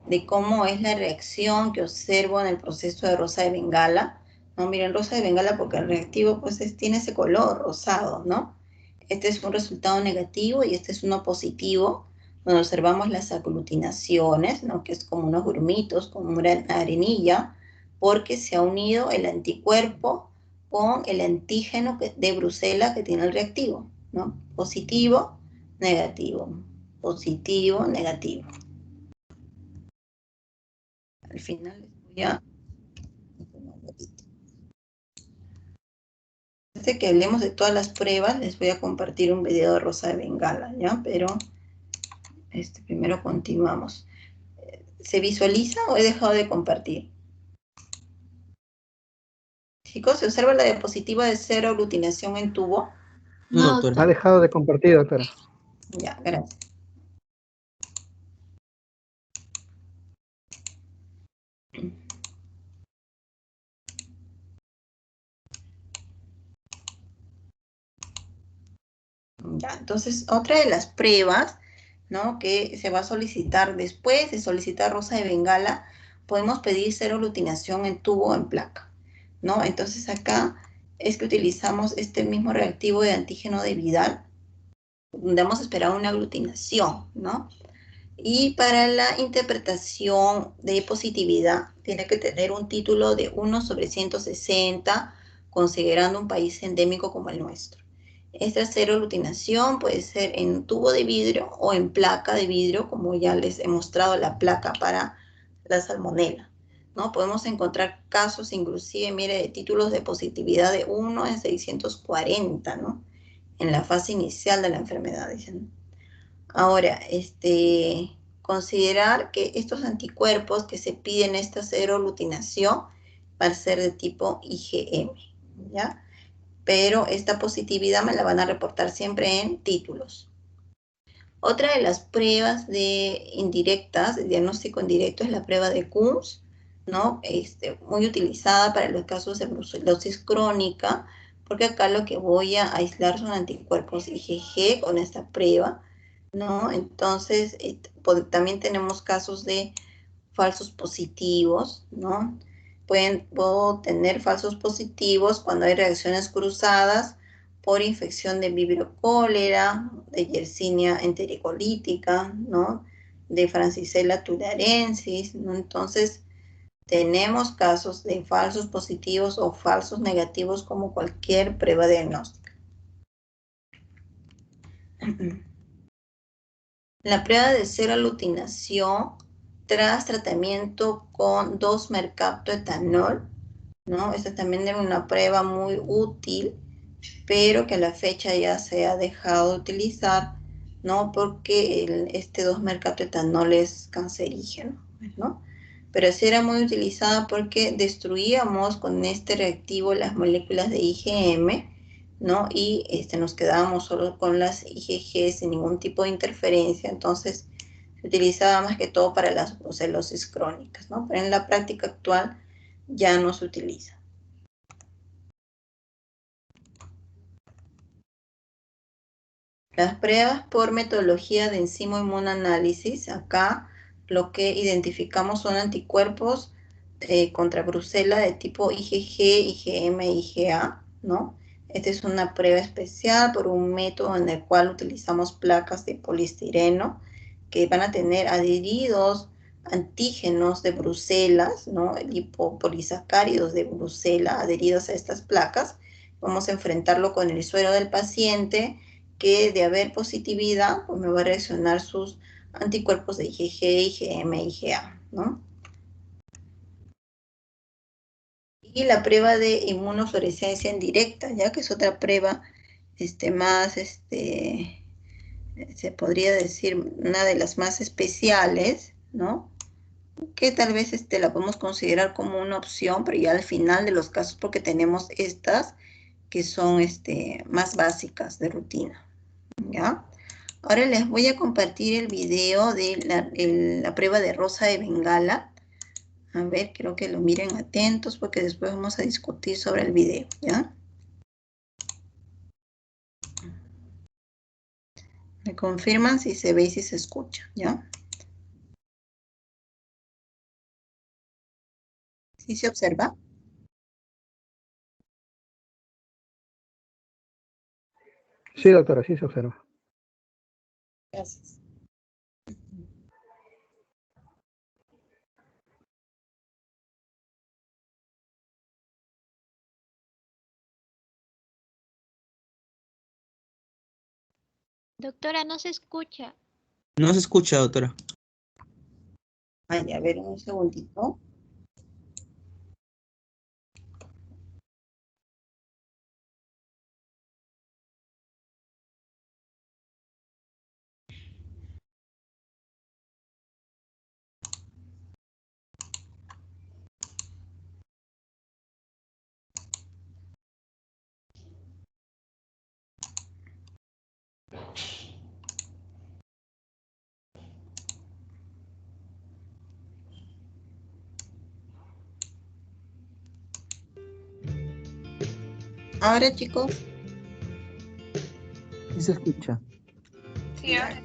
de cómo es la reacción que observo en el proceso de rosa de Bengala. No, miren, rosa de Bengala porque el reactivo pues tiene ese color rosado, ¿no? Este es un resultado negativo y este es uno positivo, donde observamos las aglutinaciones, ¿no? Que es como unos grumitos, como una arenilla, porque se ha unido el anticuerpo con el antígeno de Brucela que tiene el reactivo, ¿no? Positivo, negativo, positivo, negativo. Al final les voy a... Antes de que hablemos de todas las pruebas, les voy a compartir un video de rosa de Bengala, ¿ya? Pero primero continuamos. ¿Se visualiza o he dejado de compartir? Chicos, ¿se observa la diapositiva de cero aglutinación en tubo? No, doctora. Ha dejado de compartir, doctora. Ya, gracias. Ya, entonces, otra de las pruebas, ¿no?, que se va a solicitar después de solicitar rosa de Bengala, podemos pedir seroglutinación en tubo o en placa, ¿no? Entonces acá es que utilizamos este mismo reactivo de antígeno de Vidal, donde vamos a esperar una aglutinación, ¿no? Y para la interpretación de positividad, tiene que tener un título de 1/160, considerando un país endémico como el nuestro. Esta seroglutinación puede ser en tubo de vidrio o en placa de vidrio, como ya les he mostrado la placa para la salmonela, ¿no? Podemos encontrar casos, inclusive, mire, de títulos de positividad de 1 en 640, ¿no? En la fase inicial de la enfermedad, dicen. Ahora, considerar que estos anticuerpos que se piden esta seroglutinación van a ser de tipo IgM, ¿ya? Pero esta positividad me la van a reportar siempre en títulos. Otra de las pruebas indirectas, de diagnóstico indirecto, es la prueba de Coombs, ¿no? Muy utilizada para los casos de brucelosis crónica, porque acá lo que voy a aislar son anticuerpos IgG con esta prueba, ¿no? Entonces, también tenemos casos de falsos positivos, ¿no? Puedo tener falsos positivos cuando hay reacciones cruzadas por infección de vibrio cólera, de Yersinia entericolítica, ¿no? De Francisella tularensis, ¿no? Entonces, tenemos casos de falsos positivos o falsos negativos como cualquier prueba diagnóstica. La prueba de seroglutinación tras tratamiento con 2-mercaptoetanol, ¿no? Esta también es una prueba muy útil, pero que a la fecha ya se ha dejado de utilizar, ¿no? Porque este 2-mercaptoetanol es cancerígeno, ¿no? Pero sí era muy utilizada porque destruíamos con este reactivo las moléculas de IgM, ¿no? Y nos quedábamos solo con las IgG sin ningún tipo de interferencia. Entonces se utilizaba más que todo para las brucelosis crónicas, ¿no? Pero en la práctica actual ya no se utiliza. Las pruebas por metodología de enzimo inmunoanálisis, acá lo que identificamos son anticuerpos contra brucela de tipo IgG, IgM, IgA, ¿no? Esta es una prueba especial por un método en el cual utilizamos placas de poliestireno que van a tener adheridos antígenos de Bruselas, ¿no? Lipopolisacáridos de Bruselas adheridos a estas placas. Vamos a enfrentarlo con el suero del paciente, que de haber positividad, pues me va a reaccionar sus anticuerpos de IgG, IgM, IgA, ¿no? Y la prueba de inmunofluorescencia indirecta, ya que es otra prueba más, se podría decir, una de las más especiales, ¿no? Que tal vez la podemos considerar como una opción, pero ya al final de los casos, porque tenemos estas que son más básicas de rutina, ¿ya? Ahora les voy a compartir el video de la prueba de rosa de Bengala. A ver, quiero que lo miren atentos porque después vamos a discutir sobre el video, ¿ya? Me confirman si se ve y si se escucha, ¿ya? ¿Sí se observa? Sí, doctora, sí se observa. Gracias. Doctora, no se escucha. No se escucha, doctora. Ay, a ver, un segundito. Ahora, chicos. Sí se escucha. Sí, ahora.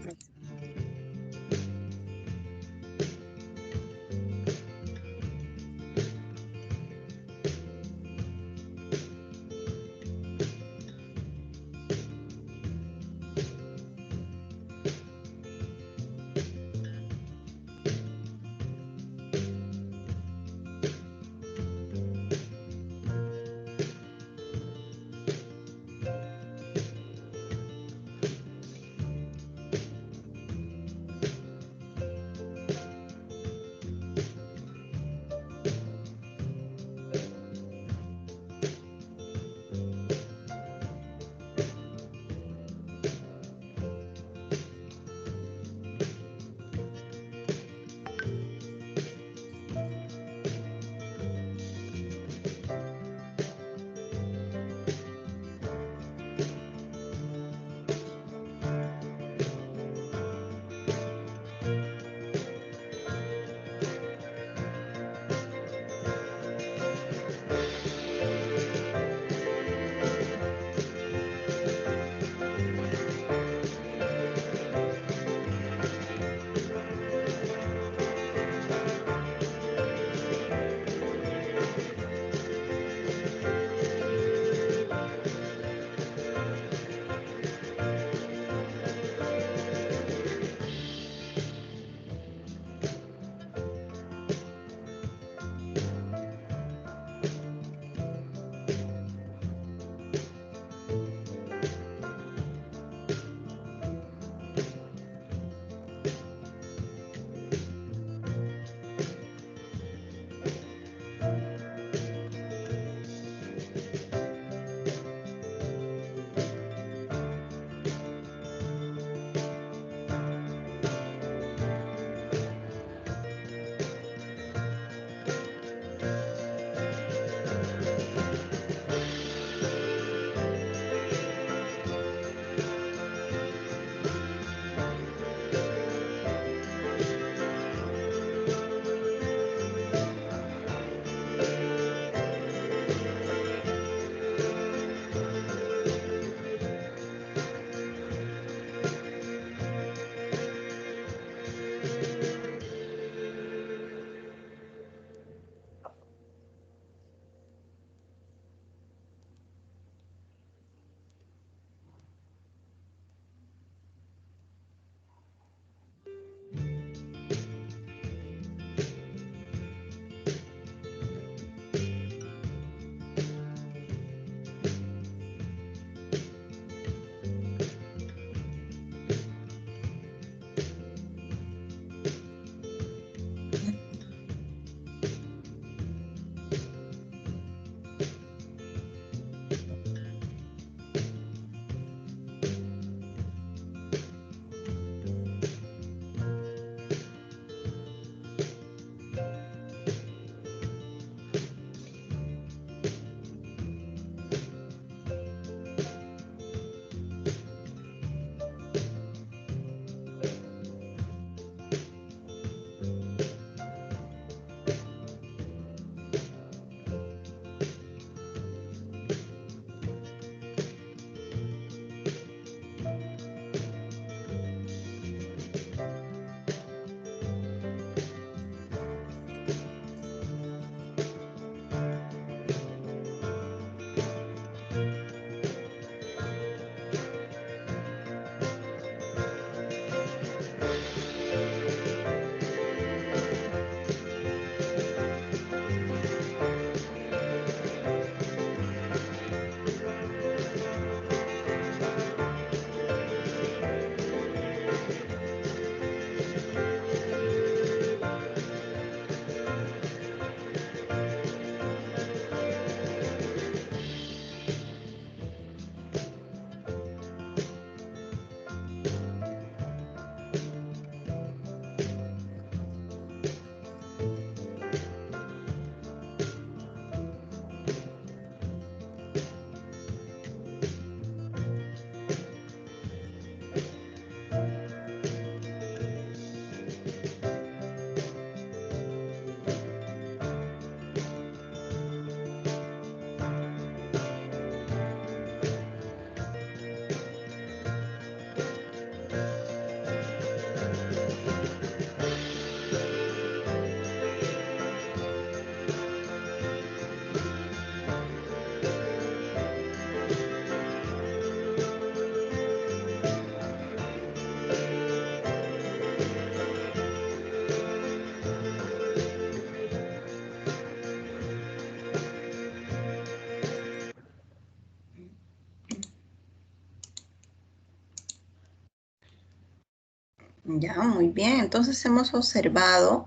Ya, muy bien. Entonces hemos observado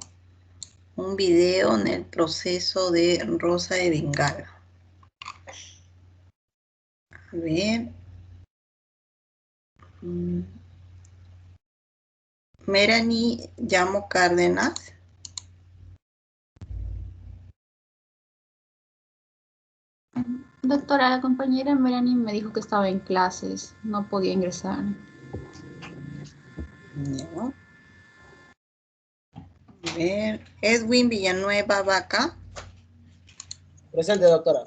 un video en el proceso de rosa de Bengala. A ver. Melanie Llamo Cárdenas. Doctora, la compañera Melanie me dijo que estaba en clases, no podía ingresar. No. A ver, Edwin Villanueva Vaca. Presente, doctora.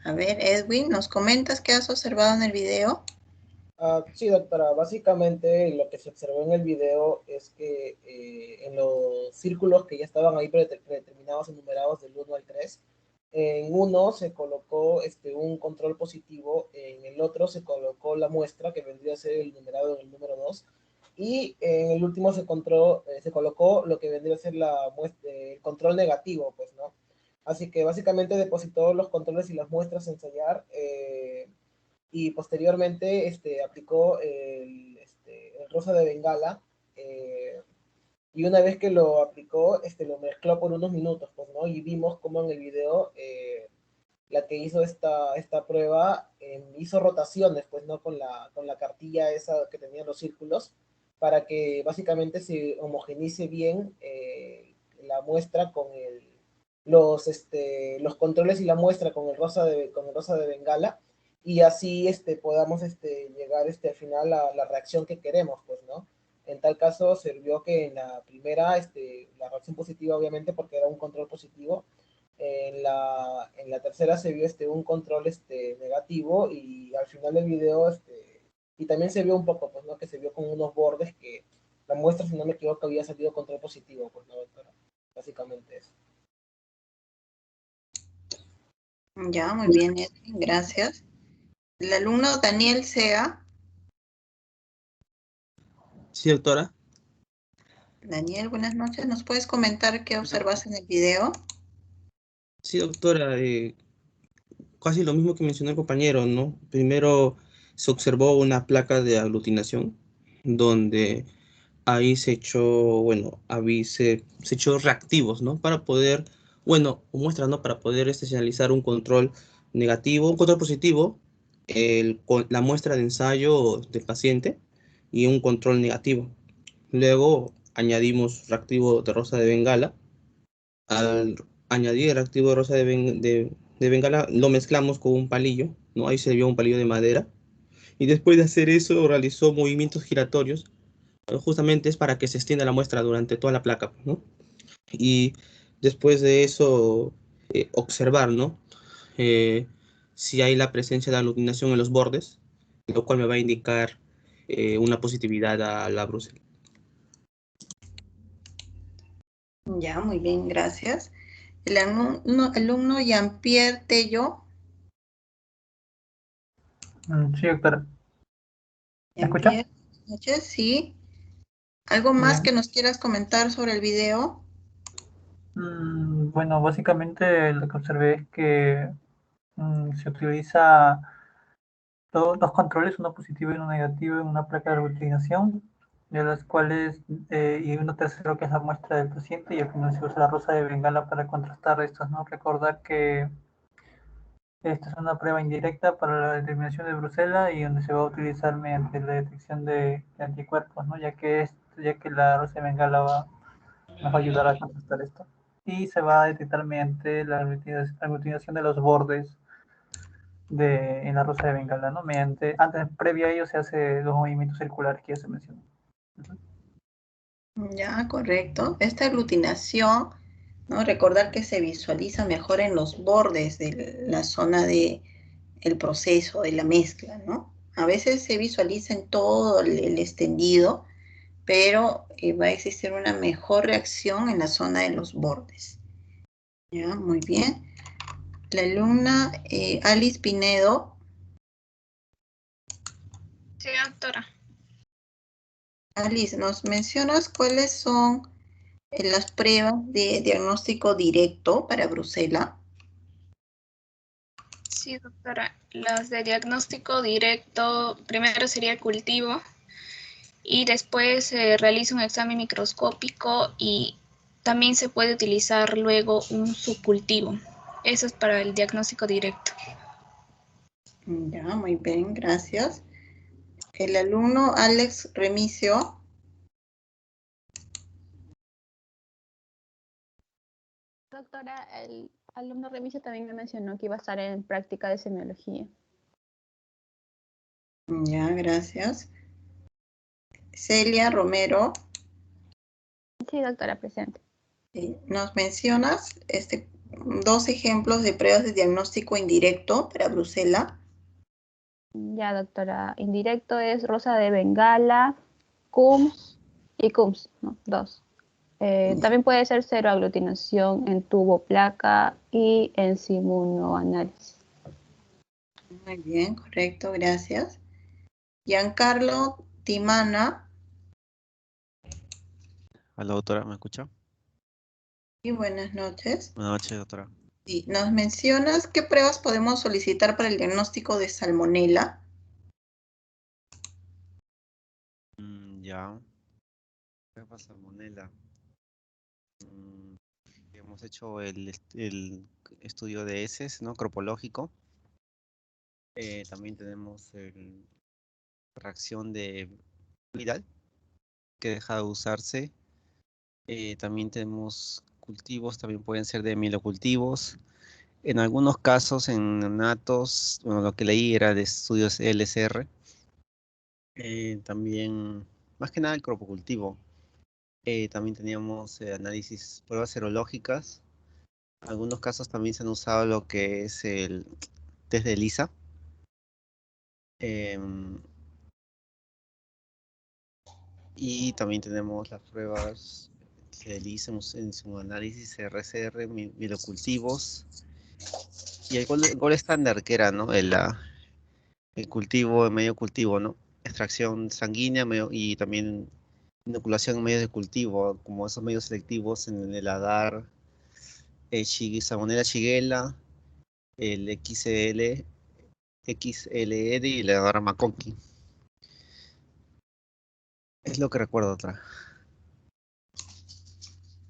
A ver, Edwin, ¿nos comentas qué has observado en el video? Sí, doctora, básicamente lo que se observó en el video es que en los círculos que ya estaban ahí predeterminados, enumerados del 1 al 3, en uno se colocó un control positivo, en el otro se colocó la muestra, que vendría a ser el numerado en el número 2, y en el último se colocó lo que vendría a ser el control negativo, pues, ¿no? Así que básicamente depositó los controles y las muestras a ensayar, y posteriormente aplicó el rosa de Bengala, y una vez que lo aplicó, lo mezcló por unos minutos, pues, ¿no? Y vimos cómo en el video la que hizo esta prueba hizo rotaciones, pues, ¿no? Con la cartilla esa que tenía los círculos, para que básicamente se homogenice bien la muestra con los controles y la muestra con el rosa de Bengala, y así podamos llegar al final a la reacción que queremos, pues, ¿no? En tal caso, se vio que en la primera, la reacción positiva, obviamente, porque era un control positivo. En la tercera se vio un control negativo, y al final del video, y también se vio un poco, pues, ¿no? Que se vio con unos bordes que la muestra, si no me equivoco, había salido control positivo, pues, ¿no, doctora? Básicamente eso. Ya, muy bien, Edwin, gracias. El alumno Daniel Sea. Sí, doctora. Daniel, buenas noches. ¿Nos puedes comentar qué observas en el video? Sí, doctora. Casi lo mismo que mencionó el compañero, ¿no? Primero se observó una placa de aglutinación, donde ahí se echó, bueno, ahí se echó reactivos, ¿no? Para poder, bueno, muestras, ¿no? Para poder señalizar un control negativo, un control positivo, con la muestra de ensayo del paciente, y un control negativo. Luego añadimos reactivo de rosa de Bengala. Al añadir el reactivo de rosa de Bengala, lo mezclamos con un palillo, ¿no? Ahí se vio un palillo de madera. Y después de hacer eso, realizó movimientos giratorios. Justamente es para que se extienda la muestra durante toda la placa, ¿no? Y después de eso, observar, ¿no? Si hay la presencia de aglutinación en los bordes, lo cual me va a indicar una positividad a la brucela. Ya, muy bien, gracias. El alumno Jean-Pierre Tello. Sí, doctora. ¿Me escucha? Jean-Pierre, buenas noches, sí. ¿Algo más Bien. que nos quieras comentar sobre el video? Bueno, básicamente lo que observé es que se utiliza dos controles, uno positivo y uno negativo, en una placa de aglutinación, de las cuales, y uno tercero que es la muestra del paciente, y al final se usa la rosa de Bengala para contrastar estos, ¿no? Recordar que esta es una prueba indirecta para la determinación de Bruselas, y donde se va a utilizar mediante la detección de anticuerpos, ¿no? Ya que la rosa de Bengala nos va a ayudar a contrastar esto. Y se va a detectar mediante la aglutinación de los bordes en la rosa de Bengala, ¿no? Previo a ello se hace los movimientos circulares que ya se mencionó. Ya, correcto. Esta aglutinación, ¿no? Recordar que se visualiza mejor en los bordes de la zona del proceso, de la mezcla, ¿no? A veces se visualiza en todo el extendido, pero va a existir una mejor reacción en la zona de los bordes. Ya, muy bien. La alumna Alice Pinedo. Sí, doctora. Alice, ¿nos mencionas cuáles son las pruebas de diagnóstico directo para Brucela? Sí, doctora. Las de diagnóstico directo, primero sería cultivo, y después se realiza un examen microscópico y también se puede utilizar luego un subcultivo. Eso es para el diagnóstico directo. Ya, muy bien, gracias. El alumno Alex Remicio. Doctora, el alumno Remicio también me mencionó que iba a estar en práctica de semiología. Ya, gracias. Celia Romero. Sí, doctora, presente. Nos mencionas 2 ejemplos de pruebas de diagnóstico indirecto para brucela. Ya, doctora. Indirecto es rosa de Bengala, CUMS y CUMS, ¿no? 2. También puede ser cero aglutinación en tubo placa y enzimonoanálisis. Muy bien, correcto, gracias. Giancarlo Timana. Hola, doctora, ¿me escucha? Y buenas noches. Buenas noches, doctora. Sí, nos mencionas qué pruebas podemos solicitar para el diagnóstico de salmonela. Ya. Prueba salmonela. Hemos hecho el estudio de heces, ¿no? Cropológico. También tenemos reacción de viral que deja de usarse. También tenemos cultivos, también pueden ser de mielocultivos. En algunos casos, en neonatos, bueno, lo que leí era de estudios LSR. También, más que nada el cropocultivo. También teníamos análisis, pruebas serológicas. En algunos casos también se han usado lo que es el test de ELISA. Y también tenemos las pruebas de ELISA en su análisis RCR, mielocultivos. Y el gol estándar que era, ¿no? El cultivo, el medio cultivo, ¿no? Extracción sanguínea y también inoculación en medios de cultivo, como esos medios selectivos en el agar, Salmonella Shigella, el XLR y el agar McConkey. Es lo que recuerdo otra.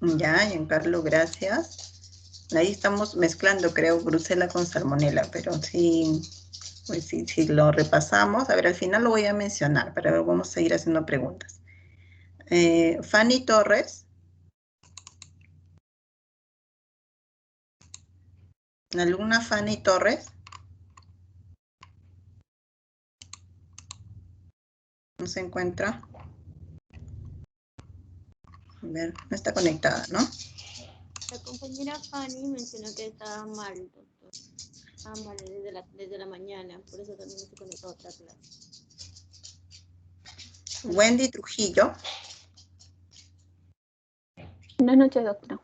Ya, Giancarlo, gracias. Ahí estamos mezclando, creo, brucela con salmonela, pero sí, pues sí, si lo repasamos, a ver, al final lo voy a mencionar, pero vamos a seguir haciendo preguntas. Fanny Torres. La alumna Fanny Torres. No se encuentra. A ver, no está conectada, ¿no? La compañera Fanny mencionó que estaba mal, doctor. Estaba mal desde la mañana, por eso también estoy conectado a otra clase. Wendy Trujillo. Buenas noches, doctora.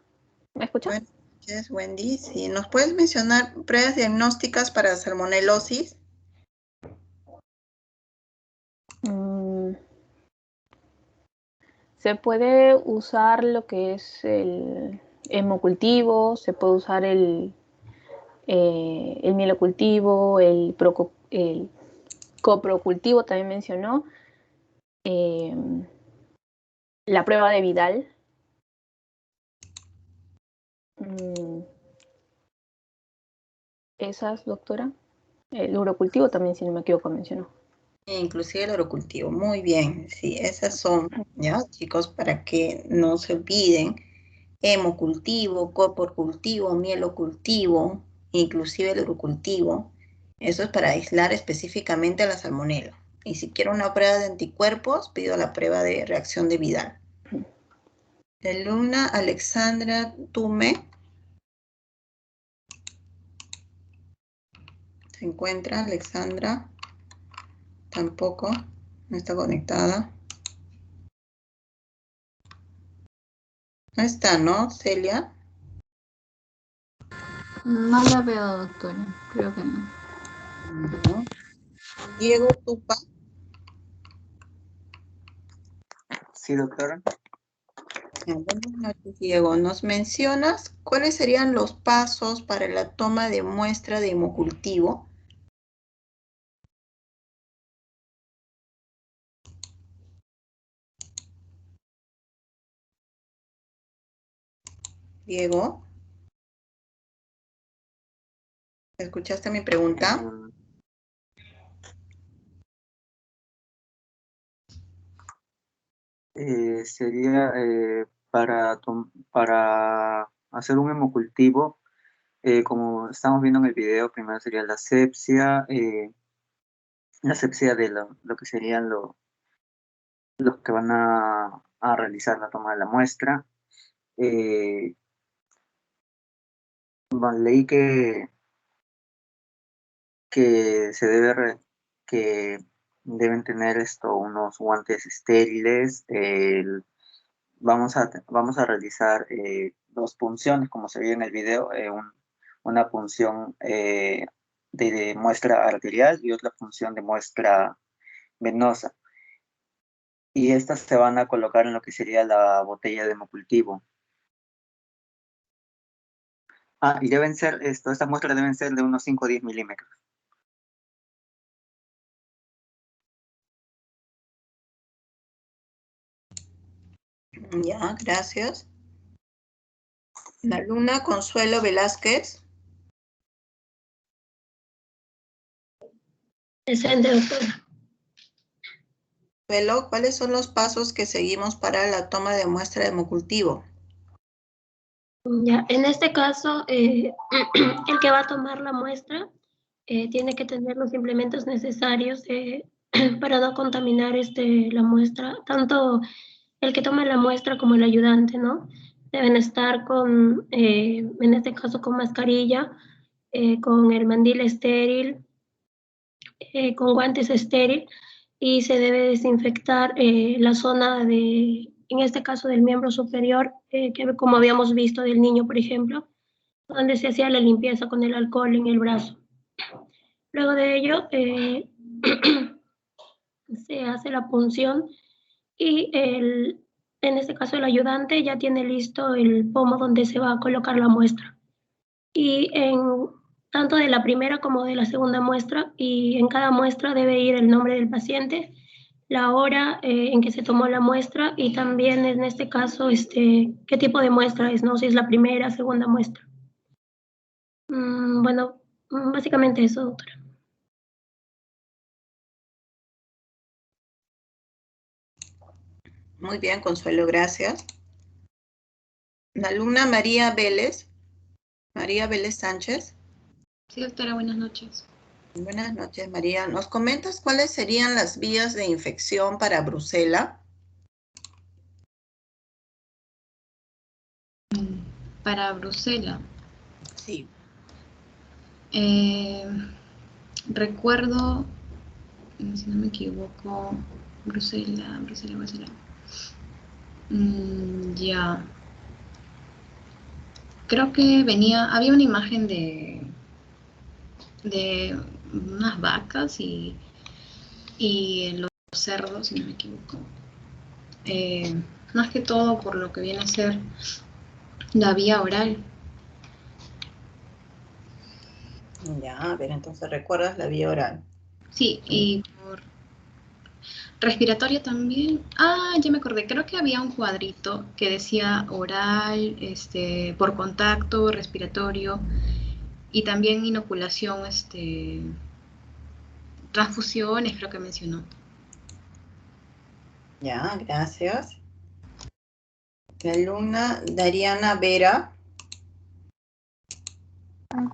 ¿Me escucha? Buenas noches, Wendy. Sí, ¿nos puedes mencionar pruebas diagnósticas para salmonelosis? Se puede usar lo que es el hemocultivo, se puede usar el mielocultivo, el coprocultivo también mencionó, la prueba de Vidal. Esas, doctora. El urocultivo también, si no me equivoco, mencionó. Inclusive el orocultivo. Muy bien. Sí, esas son, ¿ya, chicos? Para que no se olviden. Hemocultivo, coprocultivo, mielocultivo, inclusive el urocultivo. Eso es para aislar específicamente a la salmonela. Y si quiero una prueba de anticuerpos, pido la prueba de reacción de Vidal. La alumna Alexandra Tume. ¿Se encuentra Alexandra? Tampoco. No está conectada. No está, ¿no, Celia? No la veo, doctora. Creo que no. No. Diego Tupa. Sí, doctora. Buenas noches, Diego. ¿Nos mencionas cuáles serían los pasos para la toma de muestra de hemocultivo? Diego, ¿escuchaste mi pregunta? Sería para hacer un hemocultivo, como estamos viendo en el video, primero sería la asepsia de lo que serían los que van a realizar la toma de la muestra. Leí que que deben tener unos guantes estériles. Vamos a realizar dos punciones, como se ve en el video, una punción de muestra arterial y otra punción de muestra venosa. Y estas se van a colocar en lo que sería la botella de hemocultivo. Y deben ser, estas muestras deben ser de unos 5 o 10 milímetros. Ya, gracias. La alumna Consuelo Velázquez. Presente, doctora. Consuelo, ¿cuáles son los pasos que seguimos para la toma de muestra de hemocultivo? Ya, en este caso, el que va a tomar la muestra tiene que tener los implementos necesarios para no contaminar la muestra, tanto el que toma la muestra como el ayudante, ¿no? Deben estar en este caso, con mascarilla, con el mandil estéril, con guantes estéril, y se debe desinfectar la zona en este caso, del miembro superior, que como habíamos visto del niño, por ejemplo, donde se hacía la limpieza con el alcohol en el brazo. Luego de ello, se hace la punción y en este caso el ayudante ya tiene listo el pomo donde se va a colocar la muestra. Y tanto de la primera como de la segunda muestra, y en cada muestra debe ir el nombre del paciente, la hora en que se tomó la muestra, y también en este caso qué tipo de muestra es, ¿no? Si es la primera, segunda muestra. Bueno, básicamente eso, doctora. Muy bien, Consuelo, gracias. La alumna María Vélez Sánchez. Sí, doctora, buenas noches. Buenas noches, María. ¿Nos comentas cuáles serían las vías de infección para brucela? Para brucela. Sí. Recuerdo, si no me equivoco, Brucela. Ya. Creo que había una imagen de unas vacas y los cerdos, si no me equivoco. Más que todo por lo que viene a ser la vía oral. Ya, a ver, entonces, ¿recuerdas la vía oral? Sí, y por respiratoria también. Ya me acordé, creo que había un cuadrito que decía oral, por contacto, respiratorio, y también inoculación, transfusiones, creo que mencionó. Ya, gracias. La alumna Dariana Vera.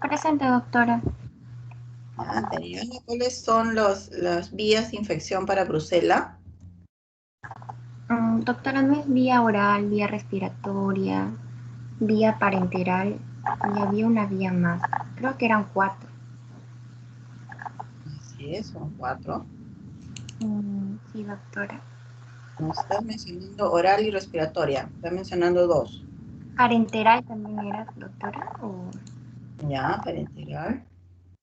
Presente, doctora. Dariana, ¿cuáles son las vías de infección para brucela? Doctora, no es vía oral, vía respiratoria, vía parenteral, y había una vía más. Creo que eran 4. Así es, son 4. Sí, doctora. No estás mencionando oral y respiratoria, estás mencionando 2. ¿Parenteral también era, doctora? Ya, parenteral.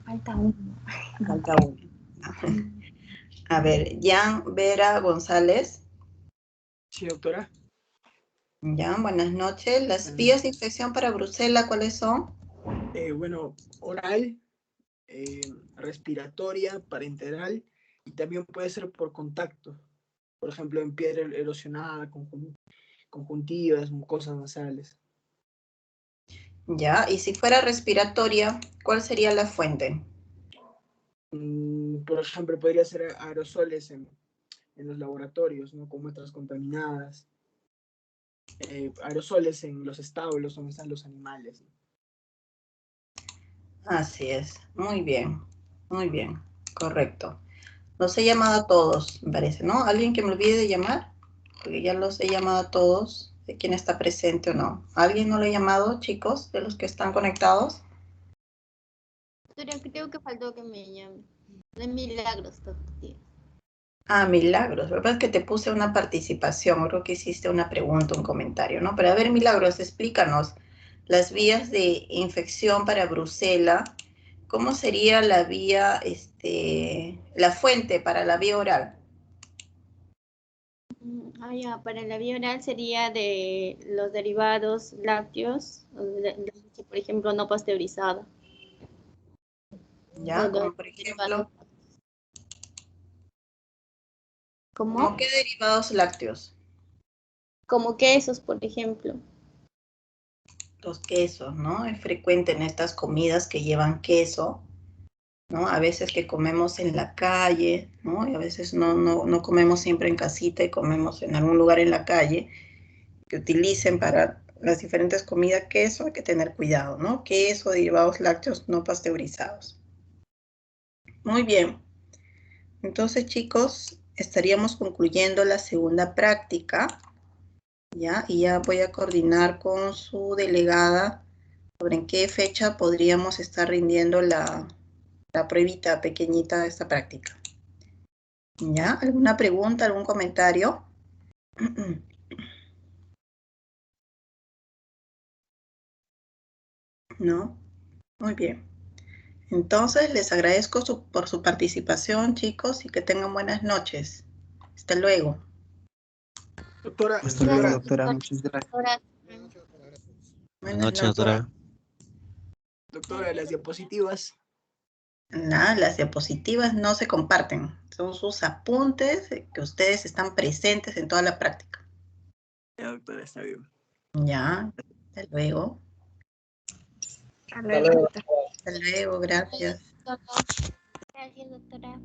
Falta 1. Falta 1. A ver, Jan Vera González. Sí, doctora. Ya, buenas noches. Las vías de infección para brucela, ¿cuáles son? Bueno, oral, respiratoria, parenteral, y también puede ser por contacto. Por ejemplo, en piedra erosionada, conjuntivas, mucosas nasales. Ya, y si fuera respiratoria, ¿cuál sería la fuente? Por ejemplo, podría ser aerosoles en los laboratorios, ¿no? Con muestras contaminadas. Aerosoles en los establos donde están los animales, ¿no? Así es, muy bien, correcto. Los he llamado a todos, me parece, ¿no? ¿Alguien que me olvide de llamar? Porque ya los he llamado a todos, de quién está presente o no. ¿Alguien no lo ha llamado, chicos, de los que están conectados? Doctora, creo que faltó que me llame. De Milagros, doctora. Ah, Milagros, ¿verdad? Es que te puse una participación, creo que hiciste una pregunta, un comentario, ¿no? Pero a ver, Milagros, explícanos las vías de infección para brucela. ¿Cómo sería la vía, la fuente para la vía oral? Ya, para la vía oral sería de los derivados lácteos, de leche, por ejemplo, no pasteurizada. Ya, como por ejemplo, ¿Cómo? ¿cómo qué derivados lácteos? Como quesos, por ejemplo. Los quesos, ¿no? Es frecuente en estas comidas que llevan queso, ¿no? A veces que comemos en la calle, ¿no? Y a veces no comemos siempre en casita y comemos en algún lugar en la calle, que utilicen para las diferentes comidas queso, hay que tener cuidado, ¿no? Queso, derivados lácteos no pasteurizados. Muy bien. Entonces, chicos, estaríamos concluyendo la segunda práctica, ¿ya? Y ya voy a coordinar con su delegada sobre en qué fecha podríamos estar rindiendo la pruebita pequeñita de esta práctica. ¿Ya? ¿Alguna pregunta, algún comentario? ¿No? Muy bien. Entonces, les agradezco por su participación, chicos, y que tengan buenas noches. Hasta luego. Doctora, Hasta luego, doctora. Muchas gracias. Buenas noches, doctora. Doctora, las diapositivas. Nada, las diapositivas no se comparten. Son sus apuntes que ustedes están presentes en toda la práctica. Ya, doctora, está bien. Ya, hasta luego. Hasta luego. Hasta luego, gracias. Gracias, doctora.